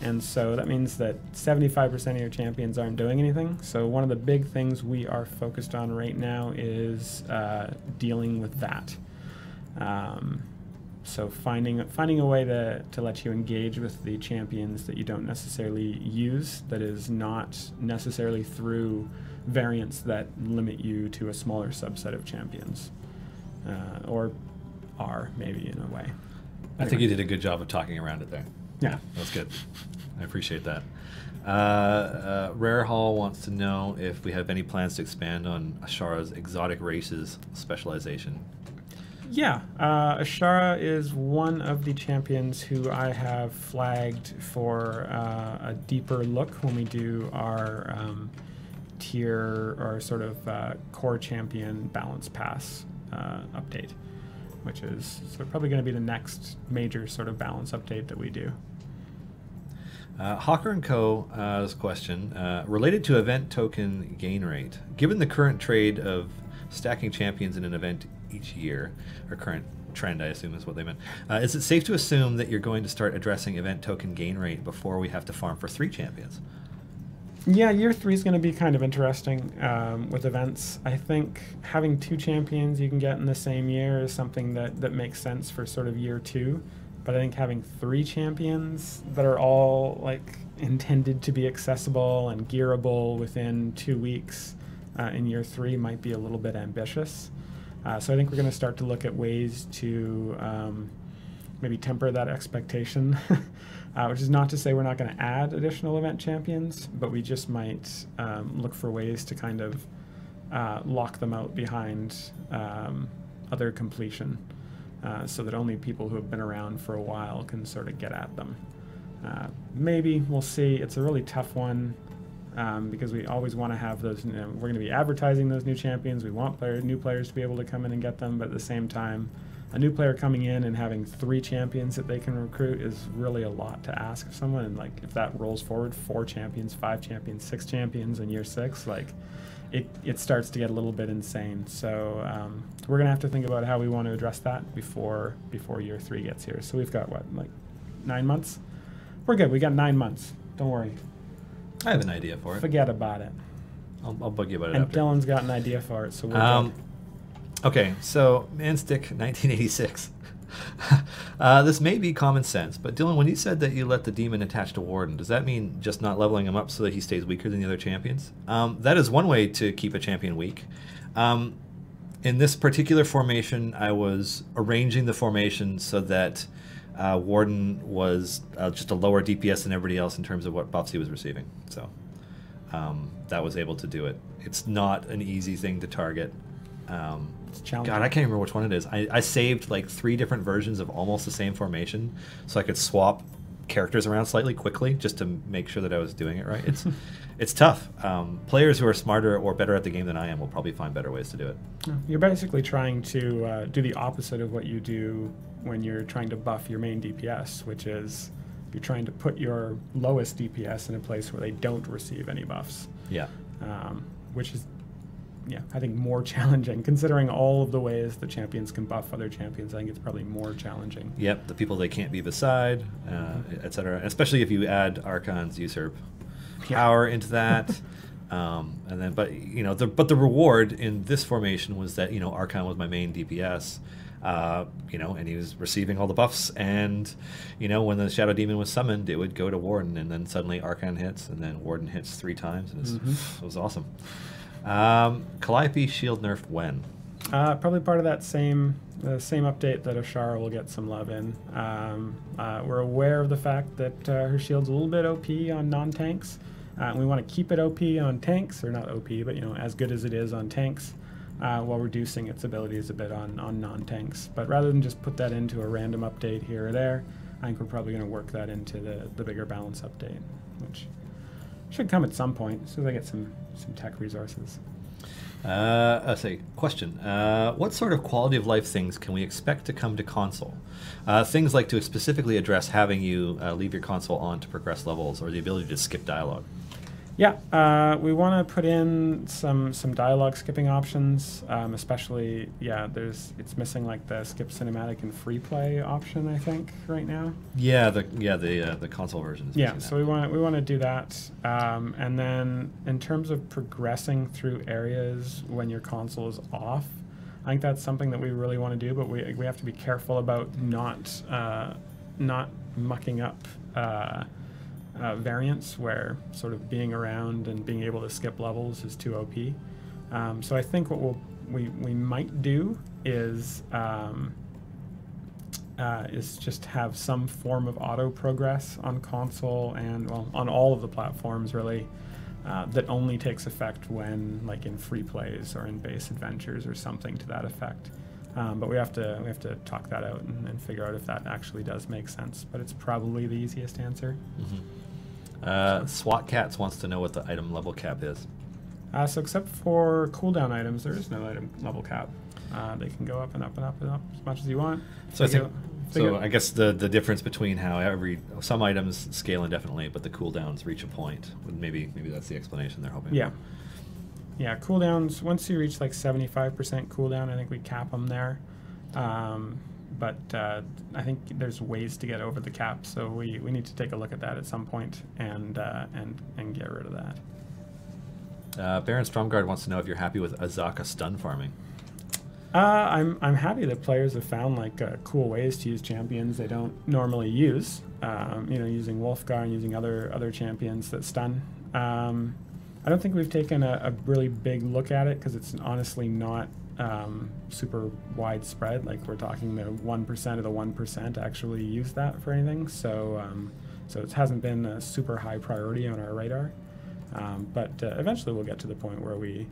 And so that means that 75% of your champions aren't doing anything. So one of the big things we are focused on right now is dealing with that. So finding a way to let you engage with the champions that you don't necessarily use, that is not necessarily through variants that limit you to a smaller subset of champions. Or are, maybe, in a way. I think you did a good job of talking around it there. Yeah. That's good. I appreciate that. Rare Hall wants to know if we have any plans to expand on Ashara's exotic races specialization. Yeah, Ashara is one of the champions who I have flagged for a deeper look when we do our tier or sort of core champion balance pass update, which is probably going to be the next major sort of balance update that we do. Hawker & Co.'s question, related to event token gain rate. Given the current trade of stacking champions in an event each year, or current trend, I assume is what they meant, is it safe to assume that you're going to start addressing event token gain rate before we have to farm for 3 champions? Yeah, year 3 is going to be kind of interesting with events. I think having 2 champions you can get in the same year is something that makes sense for sort of year 2. But I think having 3 champions that are all like intended to be accessible and gearable within 2 weeks in year 3 might be a little bit ambitious. So I think we're going to start to look at ways to maybe temper that expectation, which is not to say we're not going to add additional event champions, but we just might look for ways to kind of lock them out behind other completion. So that only people who have been around for a while can sort of get at them. Maybe, we'll see. It's a really tough one because we always want to have those, we're going to be advertising those new champions. We want new players to be able to come in and get them, but at the same time, a new player coming in and having 3 champions that they can recruit is really a lot to ask of someone. And like, if that rolls forward, 4 champions, 5 champions, 6 champions in year 6, like, it starts to get a little bit insane. So we're going to have to think about how we want to address that before year 3 gets here. So we've got, what, like 9 months? We're good. We got 9 months. Don't worry. I have an idea for it. Forget about it. I'll bug you about it and after. Dylan's got an idea for it, so we're good. Okay, so Manstick 1986. This may be common sense, but Dylan, when you said that you let the demon attach to Warden, does that mean just not leveling him up so that he stays weaker than the other champions? That is one way to keep a champion weak. In this particular formation, I was arranging the formation so that Warden was just a lower DPS than everybody else in terms of what buffs he was receiving. So that was able to do it. It's not an easy thing to target. It's challenging. God, I can't remember which one it is. I saved like 3 different versions of almost the same formation, so I could swap characters around slightly quickly just to make sure that I was doing it right. It's tough. Players who are smarter or better at the game than I am will probably find better ways to do it. You're basically trying to do the opposite of what you do when you're trying to buff your main DPS, which is you're trying to put your lowest DPS in a place where they don't receive any buffs. Yeah. Which is, yeah, I think more challenging. Considering all of the ways the champions can buff other champions, I think it's probably more challenging. Yep, the people they can't be beside, etc. Especially if you add Archon's usurp power into that. And then, but the reward in this formation was that Archon was my main DPS. And he was receiving all the buffs, and when the Shadow Demon was summoned, it would go to Warden, and then suddenly Archon hits, and then Warden hits 3 times, and it was awesome. Calliope shield nerfed when? Probably part of that same update that Ashara will get some love in. We're aware of the fact that her shield's a little bit OP on non-tanks. We want to keep it OP on tanks, or not OP, but as good as it is on tanks. While reducing its abilities a bit on non-tanks. But rather than just put that into a random update here or there, I think we're probably going to work that into the bigger balance update, which should come at some point, as soon as I get some tech resources. Question. What sort of quality of life things can we expect to come to console? Things like to specifically address having you leave your console on to progress levels, or the ability to skip dialogue. Yeah, we want to put in some dialogue skipping options, especially, it's missing like the skip cinematic and free play option, I think, right now. Yeah, the console version is missing so we want to do that. And then in terms of progressing through areas when your console is off, I think that's something that we really want to do, but we have to be careful about not mucking up variants where sort of being around and being able to skip levels is too OP. So I think what we might do is just have some form of auto progress on console and on all of the platforms really, that only takes effect when like in free plays or in base adventures or something to that effect. But we have to talk that out and figure out if that actually does make sense. But it's probably the easiest answer. SWAT Cats wants to know what the item level cap is. So except for cooldown items, there is no item level cap. They can go up and up and up and up as much as you want. So I guess the difference between how some items scale indefinitely, but the cooldowns reach a point. Maybe that's the explanation they're hoping. Yeah. Yeah, cooldowns, once you reach like 75% cooldown, I think we cap them there. But I think there's ways to get over the cap, so we need to take a look at that at some point and get rid of that. Baron Stromguard wants to know if you're happy with Azaka stun farming. I'm happy that players have found like cool ways to use champions they don't normally use. Using Wolfgar and using other champions that stun. I don't think we've taken a really big look at it because it's honestly not super widespread. Like we're talking the 1% of the 1% actually use that for anything. So it hasn't been a super high priority on our radar. But eventually we'll get to the point where we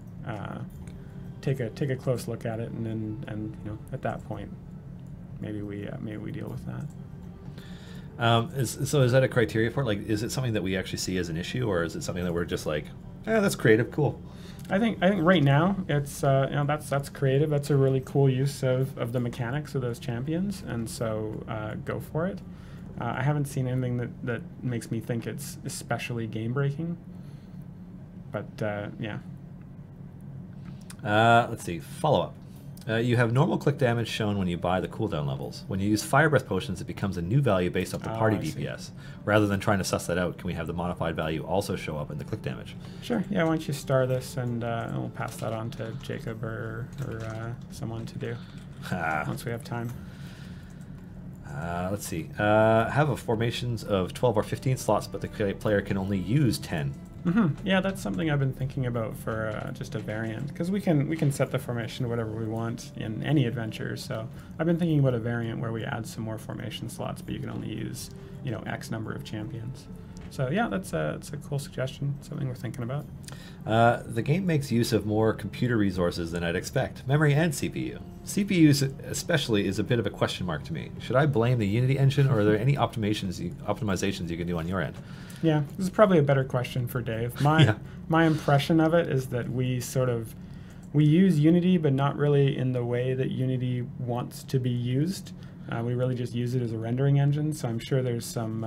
take a close look at it, and at that point maybe we deal with that. Is that a criteria for it? Like, is it something that we actually see as an issue, or is it something that we're just like, that's creative, cool? I think right now it's that's creative. That's a really cool use of the mechanics of those champions, and so go for it. I haven't seen anything that makes me think it's especially game breaking. But yeah. Let's see. Follow up. You have normal click damage shown when you buy the cooldown levels. When you use Fire Breath potions, it becomes a new value based off the party DPS. Rather than trying to suss that out, can we have the modified value also show up in the click damage? Sure. Yeah, why don't you star this, and we'll pass that on to Jacob or someone to do once we have time. Let's see. Have a formations of 12 or 15 slots, but the player can only use 10. Mm-hmm. Yeah, that's something I've been thinking about for just a variant, because we can set the formation to whatever we want in any adventure. So I've been thinking about a variant where we add some more formation slots, but you can only use X number of champions. So yeah, that's a cool suggestion, something we're thinking about. The game makes use of more computer resources than I'd expect, memory and CPU. CPU especially is a bit of a question mark to me. Should I blame the Unity engine, or are there any optimizations you can do on your end? Yeah, this is probably a better question for Dave. My impression of it is that we use Unity, but not really in the way that Unity wants to be used. We really just use it as a rendering engine, so I'm sure there's some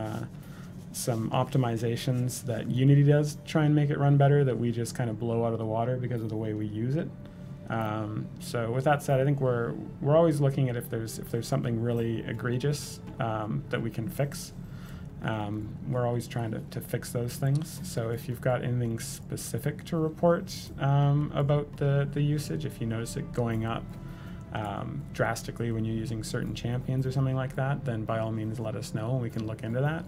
optimizations that Unity does to try and make it run better that we just kind of blow out of the water because of the way we use it. So with that said, I think we're always looking at if there's something really egregious that we can fix. We're always trying to fix those things. So if you've got anything specific to report about the usage, if you notice it going up drastically when you're using certain champions or something like that, then by all means let us know and we can look into that.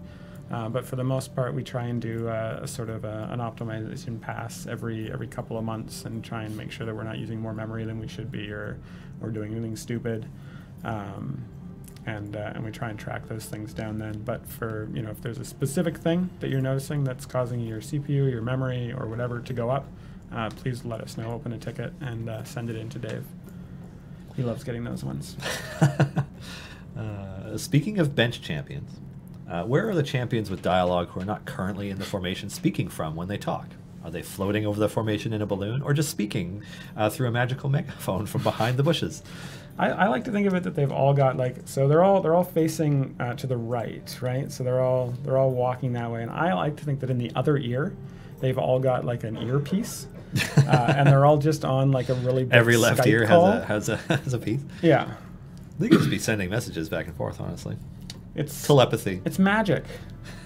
But for the most part, we try and do a sort of an optimization pass every couple of months and try and make sure that we're not using more memory than we should be, or doing anything stupid. And we try and track those things down then. But for, if there's a specific thing that you're noticing that's causing your CPU, your memory, or whatever to go up, please let us know, open a ticket, and send it in to Dave. He loves getting those ones. Speaking of bench champions, where are the champions with dialogue who are not currently in the formation speaking from when they talk? Are they floating over the formation in a balloon, or just speaking through a magical megaphone from behind the bushes? I like to think of it that they've all got so they're all facing to the right, so they're all walking that way, and I like to think that in the other ear, they've all got like an earpiece, and they're all just on like a really big every left Skype ear call. has a piece. Yeah, They could just be sending messages back and forth. Honestly, it's telepathy. It's magic.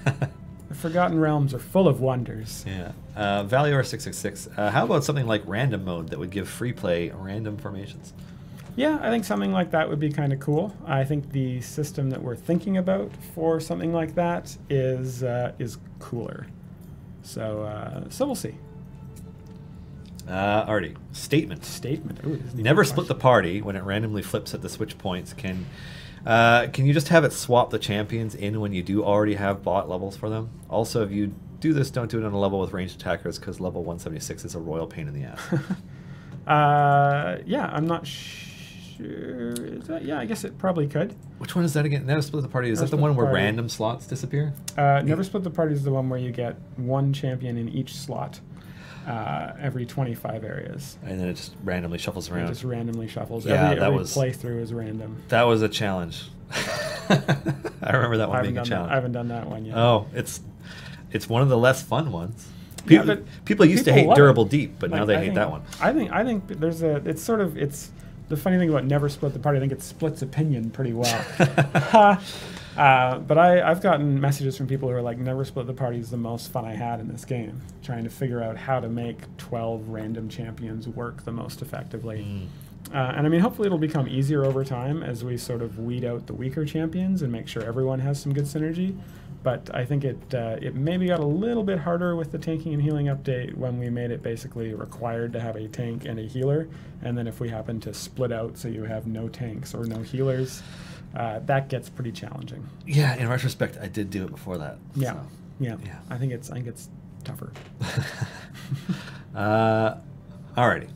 The Forgotten Realms are full of wonders. Yeah. Valior666. How about something like random mode that would give free play random formations? Yeah, I think something like that would be kind of cool. I think the system that we're thinking about for something like that is cooler. So we'll see. Artie, statement. Ooh, Never split the party when it randomly flips at the switch points. Can you just have it swap the champions in when you do already have bot levels for them? Also, if you do this, don't do it on a level with ranged attackers, because level 176 is a royal pain in the ass. Yeah, I'm not sure. Yeah, I guess it probably could. Which one is that again? Never split the party. Is that the one where random slots disappear? Never split the party is the one where you get one champion in each slot. Every 25 areas. And then it just randomly shuffles around. It just randomly shuffles. Yeah, every playthrough is random. That was a challenge. I remember that one being a challenge. I haven't done that one yet. Oh, it's one of the less fun ones. People used to hate Durable Deep, but now they hate that one. I think there's it's the funny thing about Never Split the Party. I think it splits opinion pretty well. But I've gotten messages from people who are like, Never Split the Party is the most fun I had in this game, trying to figure out how to make 12 random champions work the most effectively. And I mean, hopefully it'll become easier over time as we sort of weed out the weaker champions and make sure everyone has some good synergy. But I think it maybe got a little bit harder with the tanking and healing update when we made it basically required to have a tank and a healer. And then if we happen to split out so you have no tanks or no healers, that gets pretty challenging. Yeah, in retrospect, I did do it before that. Yeah, so. yeah. I think it's tougher. Alrighty.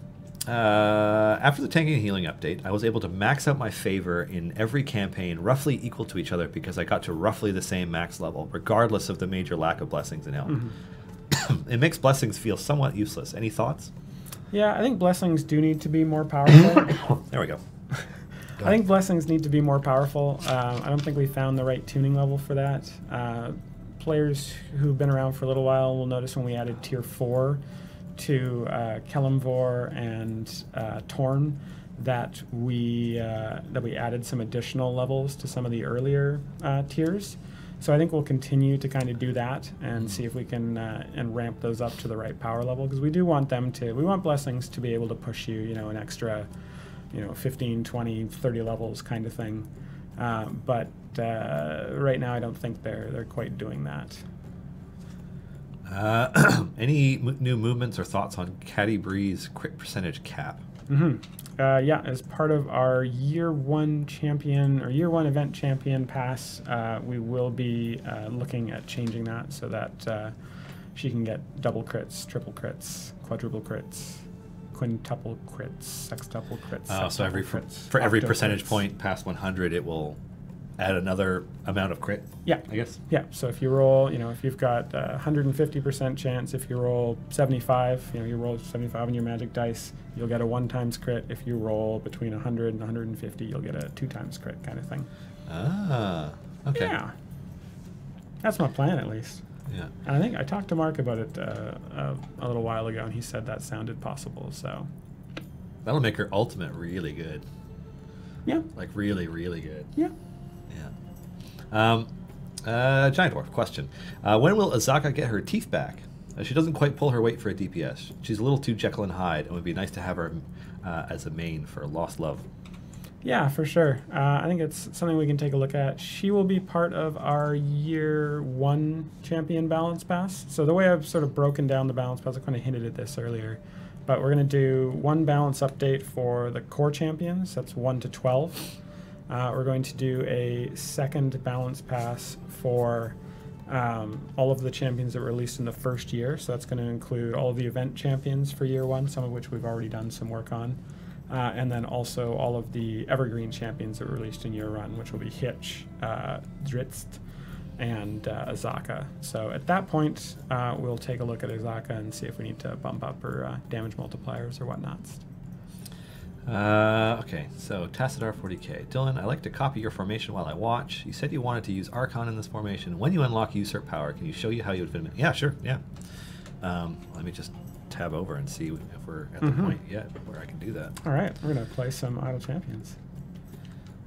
After the tanking and healing update, I was able to max out my favor in every campaign roughly equal to each other because I got to roughly the same max level, regardless of the major lack of blessings in help. It makes blessings feel somewhat useless. Any thoughts? Yeah, I think blessings do need to be more powerful. There we go. I think blessings need to be more powerful. I don't think we found the right tuning level for that. Players who've been around for a little while will notice when we added Tier 4 to Kelemvor and Torn that we added some additional levels to some of the earlier tiers. So I think we'll continue to kind of do that and see if we can and ramp those up to the right power level, because we do want we want blessings to be able to push you, an extra 15, 20, 30 levels kind of thing. But right now I don't think they're quite doing that. Any new movements or thoughts on Caddy Bree's crit percentage cap? Yeah, as part of our year one event champion pass, we will be looking at changing that so that she can get double crits, triple crits, quadruple crits, quintuple crits, sextuple crits. So crits, for every octo percentage crits. point past 100, it will add another amount of crit. Yeah, I guess. Yeah. So if you roll, if you've got 150% chance, if you roll 75, you roll 75 on your magic dice, you'll get a 1 times crit. If you roll between 100 and 150, you'll get a 2 times crit kind of thing. Ah, okay. Yeah. That's my plan, at least. Yeah. And I think I talked to Mark about it a little while ago, and he said that sounded possible. So That'll make her ultimate really good. yeah, Like really, really good. yeah. Yeah. Giant Dwarf question. When will Azaka get her teeth back? She doesn't quite pull her weight for a DPS. She's a little too Jekyll and Hyde, and would be nice to have her as a main for Lost Love. Yeah, for sure. I think it's something we can take a look at. She will be part of our year 1 champion balance pass. So the way I've sort of broken down the balance pass, I kind of hinted at this earlier, but we're going to do 1 balance update for the core champions. That's 1 to 12. We're going to do a 2nd balance pass for all of the champions that were released in the first year. So that's going to include all of the event champions for year 1, some of which we've already done some work on. And then also all of the Evergreen champions that were released in year 1, which will be Hitch, Dritzt, and Azaka. So at that point, we'll take a look at Azaka and see if we need to bump up her damage multipliers or whatnot. Okay, so Tassadar 40k. Dylan, I like to copy your formation while I watch. You said you wanted to use Archon in this formation. When you unlock Usurp Power, can you show you how you would fit him in? Yeah, sure, yeah. Let me just tab over and see if we're at the point yet where I can do that. All right, we're going to play some Idle Champions.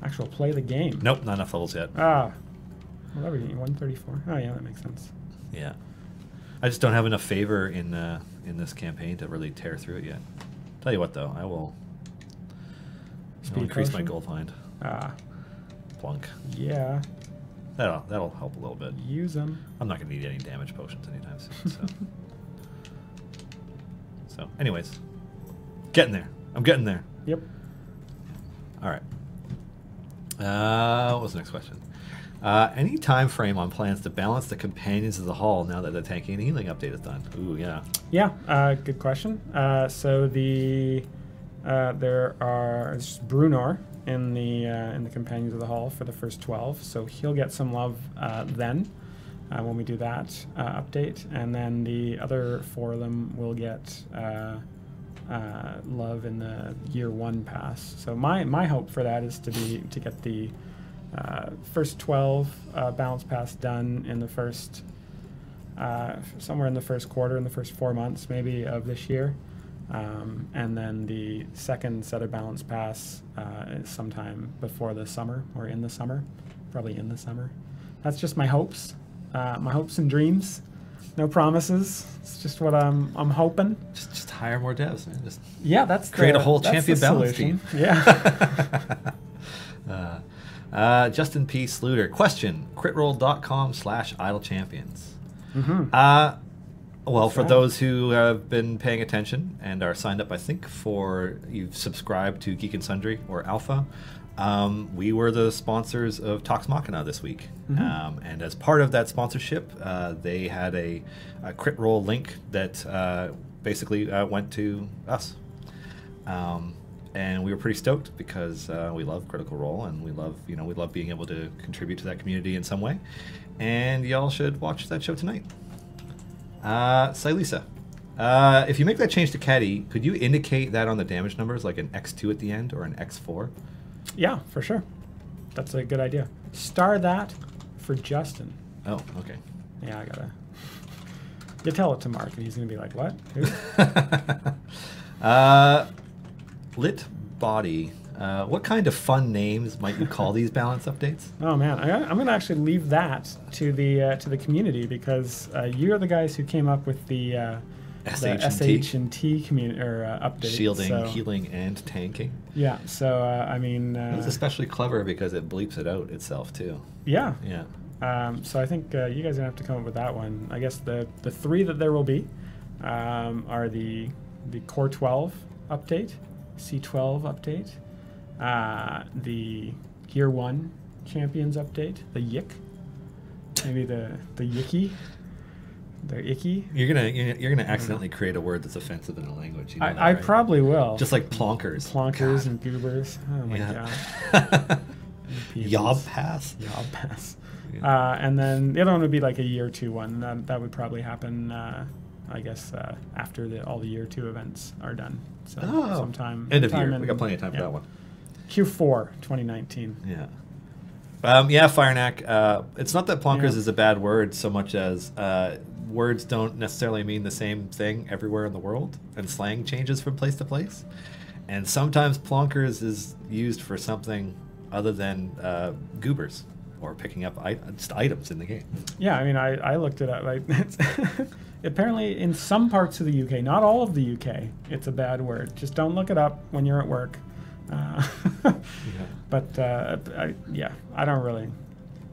Actually, play the game. Nope, not enough levels yet. Whatever, 134. Oh, yeah, that makes sense. Yeah. I just don't have enough favor in this campaign to really tear through it yet. Tell you what, though, I will increase my gold find. Plunk. Yeah. That'll help a little bit. Use them. I'm not going to need any damage potions anytime soon. So. So, anyways, getting there. I'm getting there. Yep. All right. What was the next question? Any time frame on plans to balance the companions of the hall now that the tanking and healing update is done? Ooh, yeah. Yeah. Good question. So there's Brunor in the companions of the hall for the first 12. So he'll get some love then. When we do that update, and then the other 4 of them will get love in the year 1 pass. So my hope for that is to get the first 12 balance pass done in the first somewhere in the first quarter, in the first 4 months maybe of this year, and then the 2nd set of balance pass is sometime before the summer or in the summer, probably in the summer. That's just my hopes. My hopes and dreams, no promises. It's just what I'm hoping. Just hire more devs, man. Just that's create a whole champion balance team. Yeah. Justin P. Sluter. Question: critroll.com/idlechampions. Well, for those who have been paying attention and are signed up, I think you've subscribed to Geek and Sundry or Alpha. We were the sponsors of Tox Machina this week. And as part of that sponsorship, they had a crit roll link that basically went to us. And we were pretty stoked because we love Critical Role and we love being able to contribute to that community in some way. And y'all should watch that show tonight. Silisa, if you make that change to Caddy, could you indicate that on the damage numbers, like an X2 at the end or an X4? Yeah, for sure. That's a good idea. Star that for Justin. Oh, okay. Yeah, I gotta. You tell it to Mark, and he's gonna be like, "What? Who?" Lit Body. What kind of fun names might you call these balance updates? Oh man, I'm gonna actually leave that to the community because you're the guys who came up with the SH&T community update. Shielding, healing, and tanking. Yeah. So I mean, it's especially clever because it bleeps it out itself too. Yeah. Yeah. So I think you guys are gonna have to come up with that one. I guess the 3 that there will be are the Core 12 update, C12 update, the Year 1 Champions update, the Yick, maybe the Yicky, the Icky. You're gonna accidentally create a word that's offensive in a language. You know that, I right? probably will. Just like plonkers. Plonkers God. and goobers. Oh my God. Yob pass. Yob pass. Yeah. And then the other one would be like a Year 2 one. That would probably happen, I guess, after all the Year 2 events are done. So sometime. End of year. We got plenty of time for that one. Q4 2019. Yeah. Firenack. It's not that plonkers is a bad word so much as words don't necessarily mean the same thing everywhere in the world, and slang changes from place to place. And sometimes plonkers is used for something other than goobers or picking up just items in the game. Yeah, I mean, I looked it up. Apparently, in some parts of the UK, not all of the UK, it's a bad word. Just don't look it up when you're at work. But I don't really.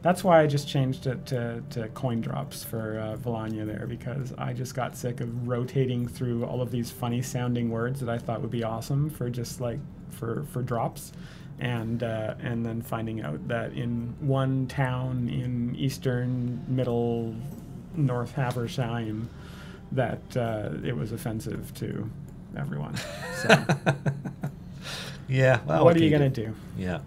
That's why I just changed it to coin drops for Volanya there, because I just got sick of rotating through all of these funny sounding words that I thought would be awesome for just like for drops, and then finding out that in one town in eastern middle North Haversheim that it was offensive to everyone. So. Yeah. Well, what are you gonna do? Yeah.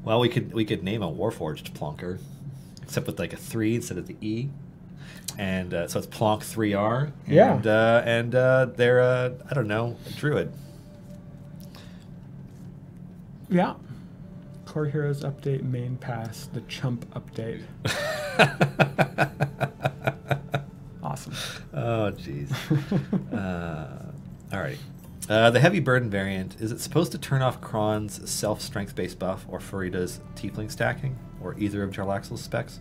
Well, we could name a Warforged plonker, except with like a 3 instead of the E, and so it's Plonk 3R. And, and they're I don't know, a druid. Yeah. Core Heroes update main pass, the chump update. Awesome. Oh, jeez. Alrighty. The Heavy Burden variant, is it supposed to turn off Kron's self-strength based buff or Farida's tiefling stacking, or either of Jarlaxle's specs?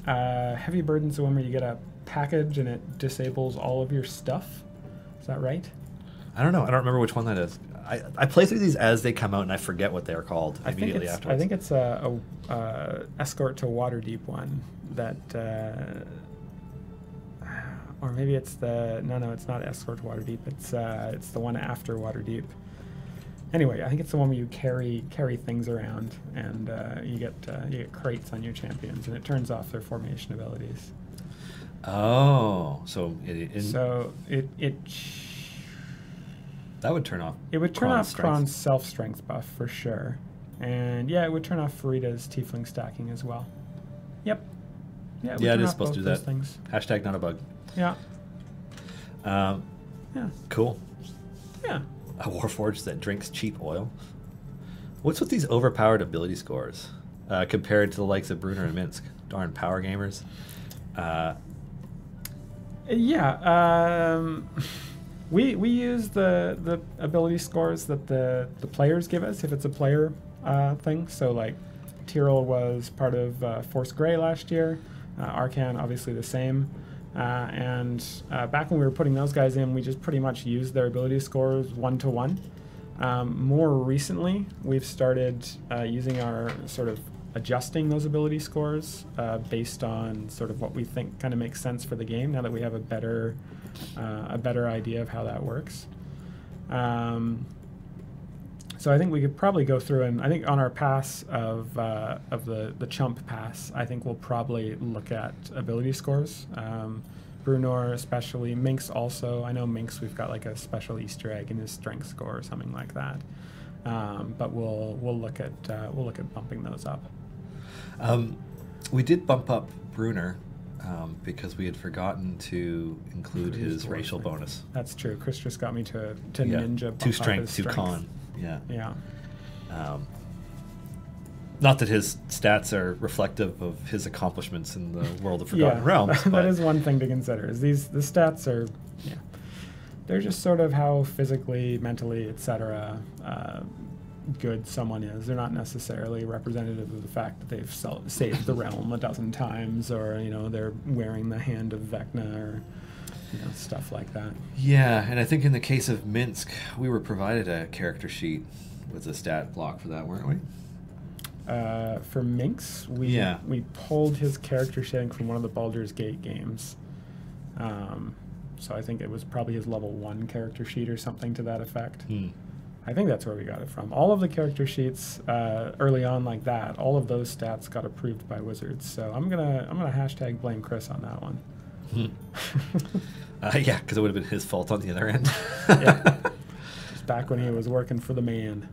Heavy Burden's the one where you get a package and it disables all of your stuff. Is that right? I don't know. I don't remember which one that is. I play through these as they come out, and I forget what they're called immediately afterwards. I think it's a Escort to Waterdeep one that... or maybe it's no, it's not Escort to Waterdeep. It's the one after Waterdeep. Anyway, I think it's the one where you carry things around, and you get crates on your champions, and it turns off their formation abilities. Oh, so that would turn off. It would turn off Kron's self-strength buff for sure, and it would turn off Farida's tiefling stacking as well. Yep. Yeah, it is supposed to do that. Things. Hashtag not a bug. Yeah. Yeah. Cool. Yeah. A Warforged that drinks cheap oil. What's with these overpowered ability scores compared to the likes of Brunner and Minsk? Darn power gamers. We use the ability scores that the players give us if it's a player thing. So like Tyrell was part of Force Grey last year. Arcan obviously the same. And back when we were putting those guys in, we just pretty much used their ability scores 1-to-1. More recently, we've started using our sort of adjusting those ability scores based on sort of what we think kind of makes sense for the game, now that we have a better idea of how that works. So I think we could probably go through, and I think on our pass of the chump pass, I think we'll probably look at ability scores. Brunor especially, Minx also. I know Minx, we've got like a special Easter egg in his strength score or something like that. But we'll look at bumping those up. We did bump up Brunner because we had forgotten to include his racial bonus. That's true. Chris just got me to ninja bump 2 strength, 2 strength. con. Yeah. Yeah. Not that his stats are reflective of his accomplishments in the world of Forgotten Realms. That is one thing to consider. Is the stats are, they're just sort of how physically, mentally, etc. Good someone is. They're not necessarily representative of the fact that they've saved the realm a dozen times, or they're wearing the hand of Vecna, or stuff like that. Yeah, and I think in the case of Minsk, we were provided a character sheet with a stat block for that, weren't we? For Minx, we pulled his character sheet from one of the Baldur's Gate games. So I think it was probably his level 1 character sheet or something to that effect. Hmm. I think that's where we got it from. All of the character sheets early on like that, all of those stats got approved by Wizards. So I'm gonna hashtag blame Chris on that one. Yeah, because it would have been his fault on the other end. Yeah, just back when he was working for the man.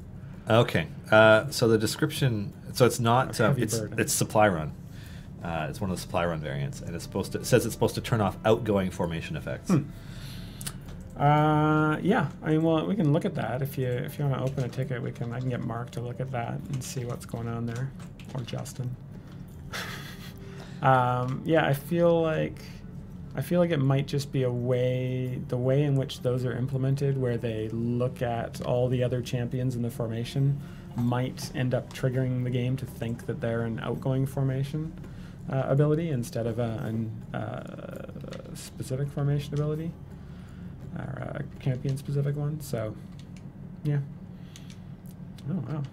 Okay, so the description. So it's not. It's supply run. It's one of the supply run variants, and it says it's supposed to turn off outgoing formation effects. Yeah, I mean, well, we can look at that if you want to open a ticket. I can get Mark to look at that and see what's going on there, or Justin. Yeah, I feel like it might just be the way in which those are implemented, where they look at all the other champions in the formation, might end up triggering the game to think that they're an outgoing formation ability instead of a specific formation ability. Or a champion-specific one, so yeah. Oh wow!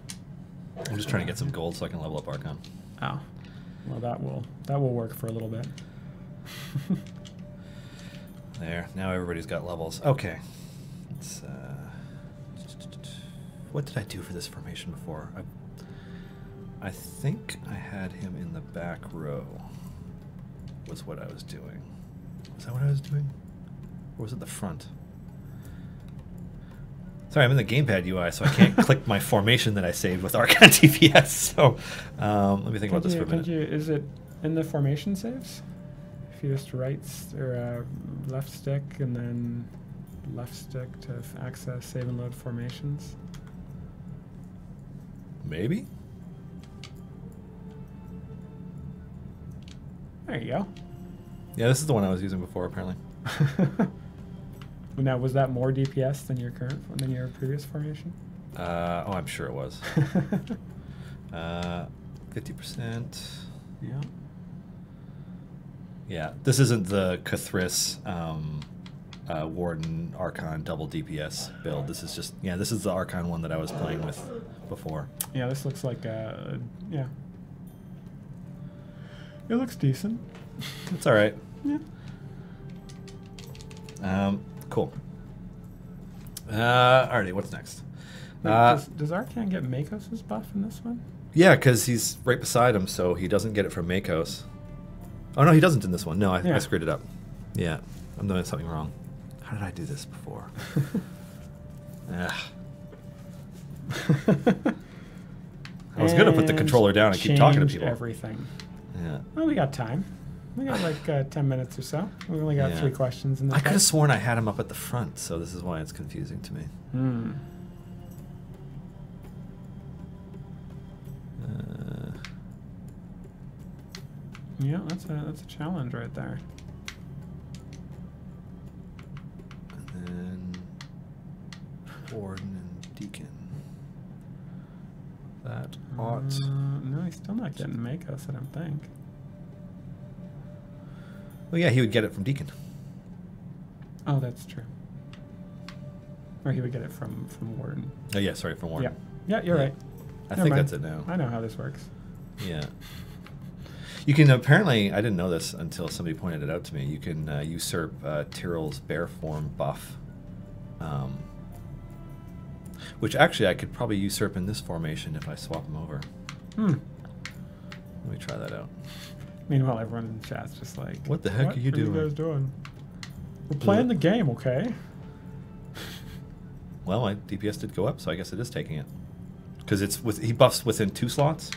I'm just trying to get some gold so I can level up Archon. Oh, well that will work for a little bit. There, now everybody's got levels. Okay, let's. What did I do for this formation before? I think I had him in the back row. Was what I was doing. Was that what I was doing? Or was it the front? Sorry, I'm in the gamepad UI, so I can't click my formation that I saved with Archon TPS. So let me think about this for a minute. Is it in the formation saves? If you just left stick and then left stick to access save and load formations? Maybe? There you go. Yeah, this is the one I was using before, apparently. Now, was that more DPS than your previous formation? Oh, I'm sure it was. 50%. Yeah. Yeah, this isn't the Cathris Warden Archon double DPS build. This is just, this is the Archon one that I was playing with before. Yeah, this looks like yeah. It looks decent. It's all right. Yeah. Cool. Alrighty, what's next? Does Archon get Makos' buff in this one? Yeah, because he's right beside him, so he doesn't get it from Makos. Oh, no, he doesn't in this one. No, I screwed it up. Yeah, I'm doing something wrong. How did I do this before? I was going to put the controller down and keep talking to people. Everything. Yeah. Well, we got time. We got like 10 minutes or so. We only got 3 questions in this. I could have sworn I had him up at the front, so this is why it's confusing to me. Yeah, that's a challenge right there. And then Warden and Deacon. That ought. No, he's still not getting Makos, I don't think. Well, yeah, he would get it from Deacon. Oh, that's true. Or he would get it from Warden. Oh, yeah, sorry, from Warden. Yeah, you're right. I think that's it now. I know how this works. Yeah. You can apparently, I didn't know this until somebody pointed it out to me, you can usurp Tyrell's bear form buff. Which actually I could probably usurp in this formation if I swap them over. Let me try that out. Meanwhile, everyone in the chat's just like, what the heck are you doing? What are you guys doing? We're playing the game, okay? Well, my DPS did go up, so I guess it is taking it. Because he buffs within 2 slots?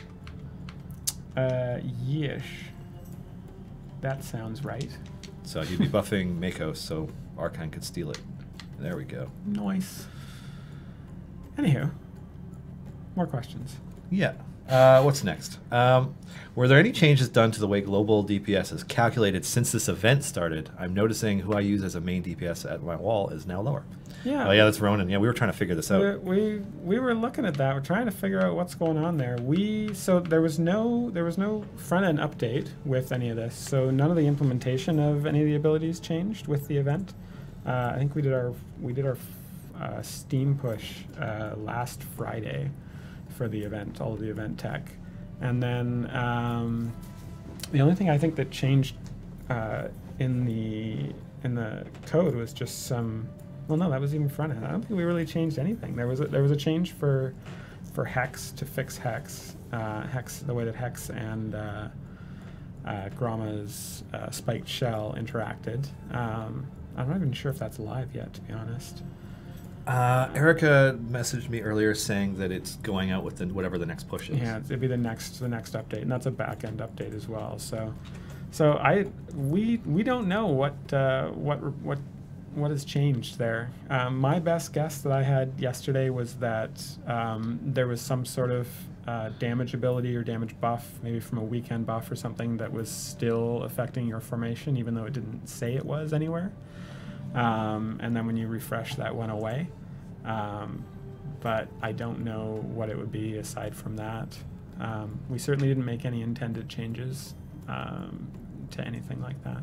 Yes. That sounds right. So he'd be buffing Makos, so Archon could steal it. There we go. Nice. Anywho, more questions. Yeah. What's next? Were there any changes done to the way global DPS is calculated since this event started? I'm noticing who I use as a main DPS at my wall is now lower. Yeah. Oh yeah, that's Ronan. Yeah, we were trying to figure this out. We were looking at that. We're trying to figure out what's going on there. So there was no front end update with any of this. So none of the implementation of any of the abilities changed with the event. I think we did our Steam push last Friday for the event, all of the event tech, and then the only thing I think that changed in the code was just some. Well, no, that was even front end. I don't think we really changed anything. There was a change for hex to fix hex, the way that hex and Gromma's spiked shell interacted. I'm not even sure if that's live yet, to be honest. Erica messaged me earlier saying that it's going out with whatever the next push is. Yeah, it'd be the next update, and that's a back end update as well. So we don't know what has changed there. My best guess that I had yesterday was that there was some sort of damage ability or damage buff, maybe from a weekend buff or something, that was still affecting your formation, even though it didn't say it was anywhere. And then when you refresh, that went away. But I don't know what it would be aside from that. We certainly didn't make any intended changes to anything like that.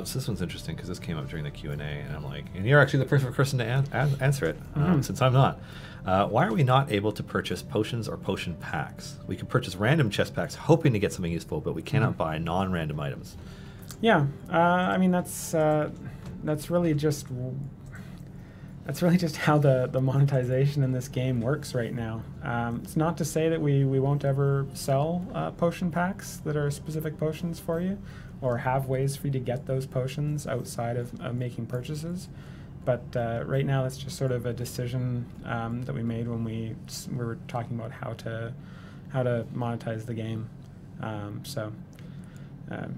So this one's interesting because this came up during the Q&A, and I'm like, and you're actually the perfect person to answer it, since I'm not. Why are we not able to purchase potions or potion packs? We can purchase random chest packs hoping to get something useful, but we cannot buy non-random items. Yeah, I mean that's really just how the monetization in this game works right now. It's not to say that we won't ever sell potion packs that are specific potions for you, or have ways for you to get those potions outside of making purchases. But right now, that's just sort of a decision that we made when we were talking about how to monetize the game.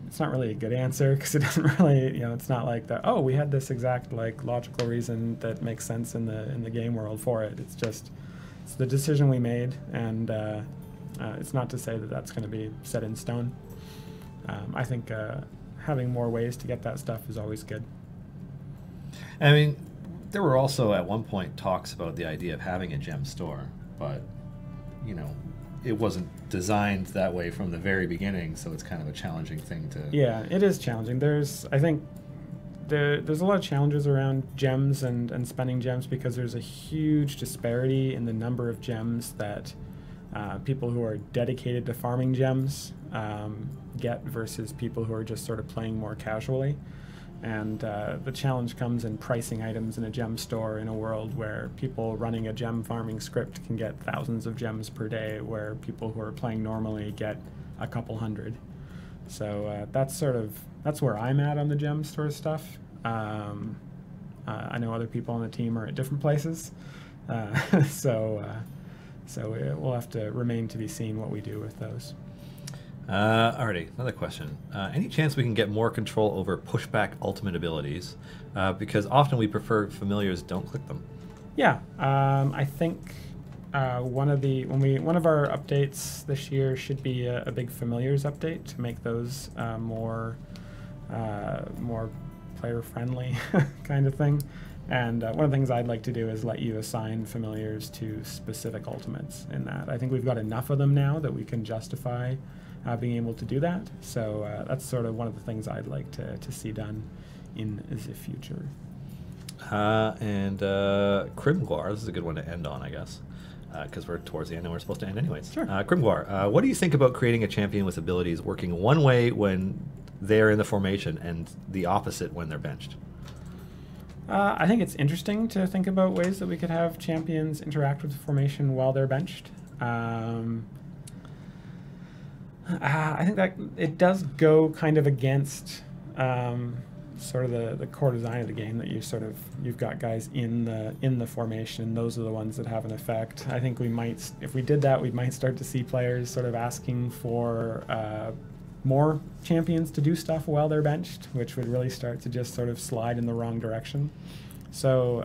It's not really a good answer because it doesn't really, it's not like we had this exact logical reason that makes sense in the game world for it. It's the decision we made, and it's not to say that that's going to be set in stone. I think having more ways to get that stuff is always good. I mean, there were also at one point talks about the idea of having a gem store, but it wasn't designed that way from the very beginning, so it's kind of a challenging thing to... Yeah, it is challenging. I think there's a lot of challenges around gems and spending gems because there's a huge disparity in the number of gems that people who are dedicated to farming gems get versus people who are just sort of playing more casually. And the challenge comes in pricing items in a gem store in a world where people running a gem farming script can get thousands of gems per day, where people who are playing normally get a couple hundred. So that's where I'm at on the gem store stuff. I know other people on the team are at different places, so we'll have to remain to be seen what we do with those. Alrighty, another question. Any chance we can get more control over pushback ultimate abilities? Because often we prefer familiars don't click them. Yeah, I think one of our updates this year should be a big familiars update to make those more player friendly kind of thing. And one of the things I'd like to do is let you assign familiars to specific ultimates in that. I think we've got enough of them now that we can justify being able to do that. So that's sort of one of the things I'd like to see done in the future. And Crimguar, this is a good one to end on, I guess, because we're towards the end and we're supposed to end anyways. Sure. Crimguar, what do you think about creating a champion with abilities working one way when they're in the formation and the opposite when they're benched? I think it's interesting to think about ways that we could have champions interact with the formation while they're benched. I think that it does go kind of against sort of the core design of the game, that you've got guys in the formation. Those are the ones that have an effect. I think if we did that, we might start to see players sort of asking for more champions to do stuff while they're benched, which would really start to just sort of slide in the wrong direction. So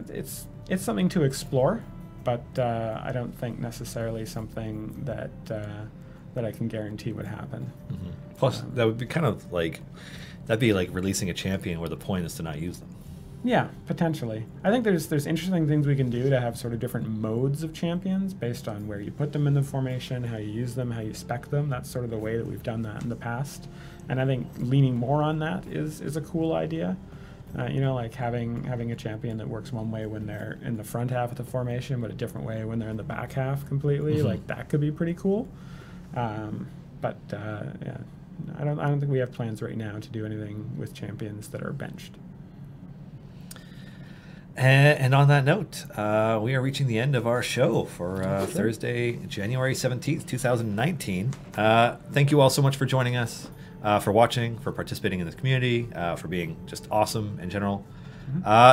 it's something to explore. But I don't think necessarily something that I can guarantee would happen. Mm-hmm. Plus, that would be kind of that'd be like releasing a champion where the point is to not use them. Yeah, potentially. I think there's interesting things we can do to have sort of different modes of champions based on where you put them in the formation, how you use them, how you spec them. That's sort of the way that we've done that in the past. And I think leaning more on that is a cool idea. Like having a champion that works one way when they're in the front half of the formation, but a different way when they're in the back half completely. Mm-hmm. Like that could be pretty cool. But I don't think we have plans right now to do anything with champions that are benched. And on that note, we are reaching the end of our show for Thursday, January 17th, 2019. Thank you all so much for joining us, for watching, for participating in this community, for being just awesome in general.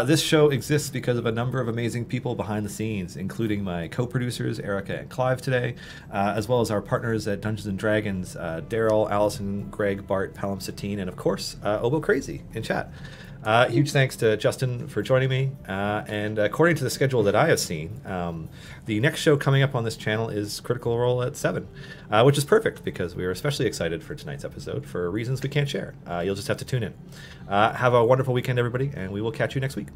This show exists because of a number of amazing people behind the scenes, including my co-producers, Erica and Clive today, as well as our partners at Dungeons & Dragons, Daryl, Allison, Greg, Bart, Palom Satine, and of course, Obo Crazy in chat. Huge thanks to Justin for joining me. And according to the schedule that I have seen, the next show coming up on this channel is Critical Role at 7, which is perfect because we are especially excited for tonight's episode for reasons we can't share. You'll just have to tune in. Have a wonderful weekend, everybody, and we will catch you next week.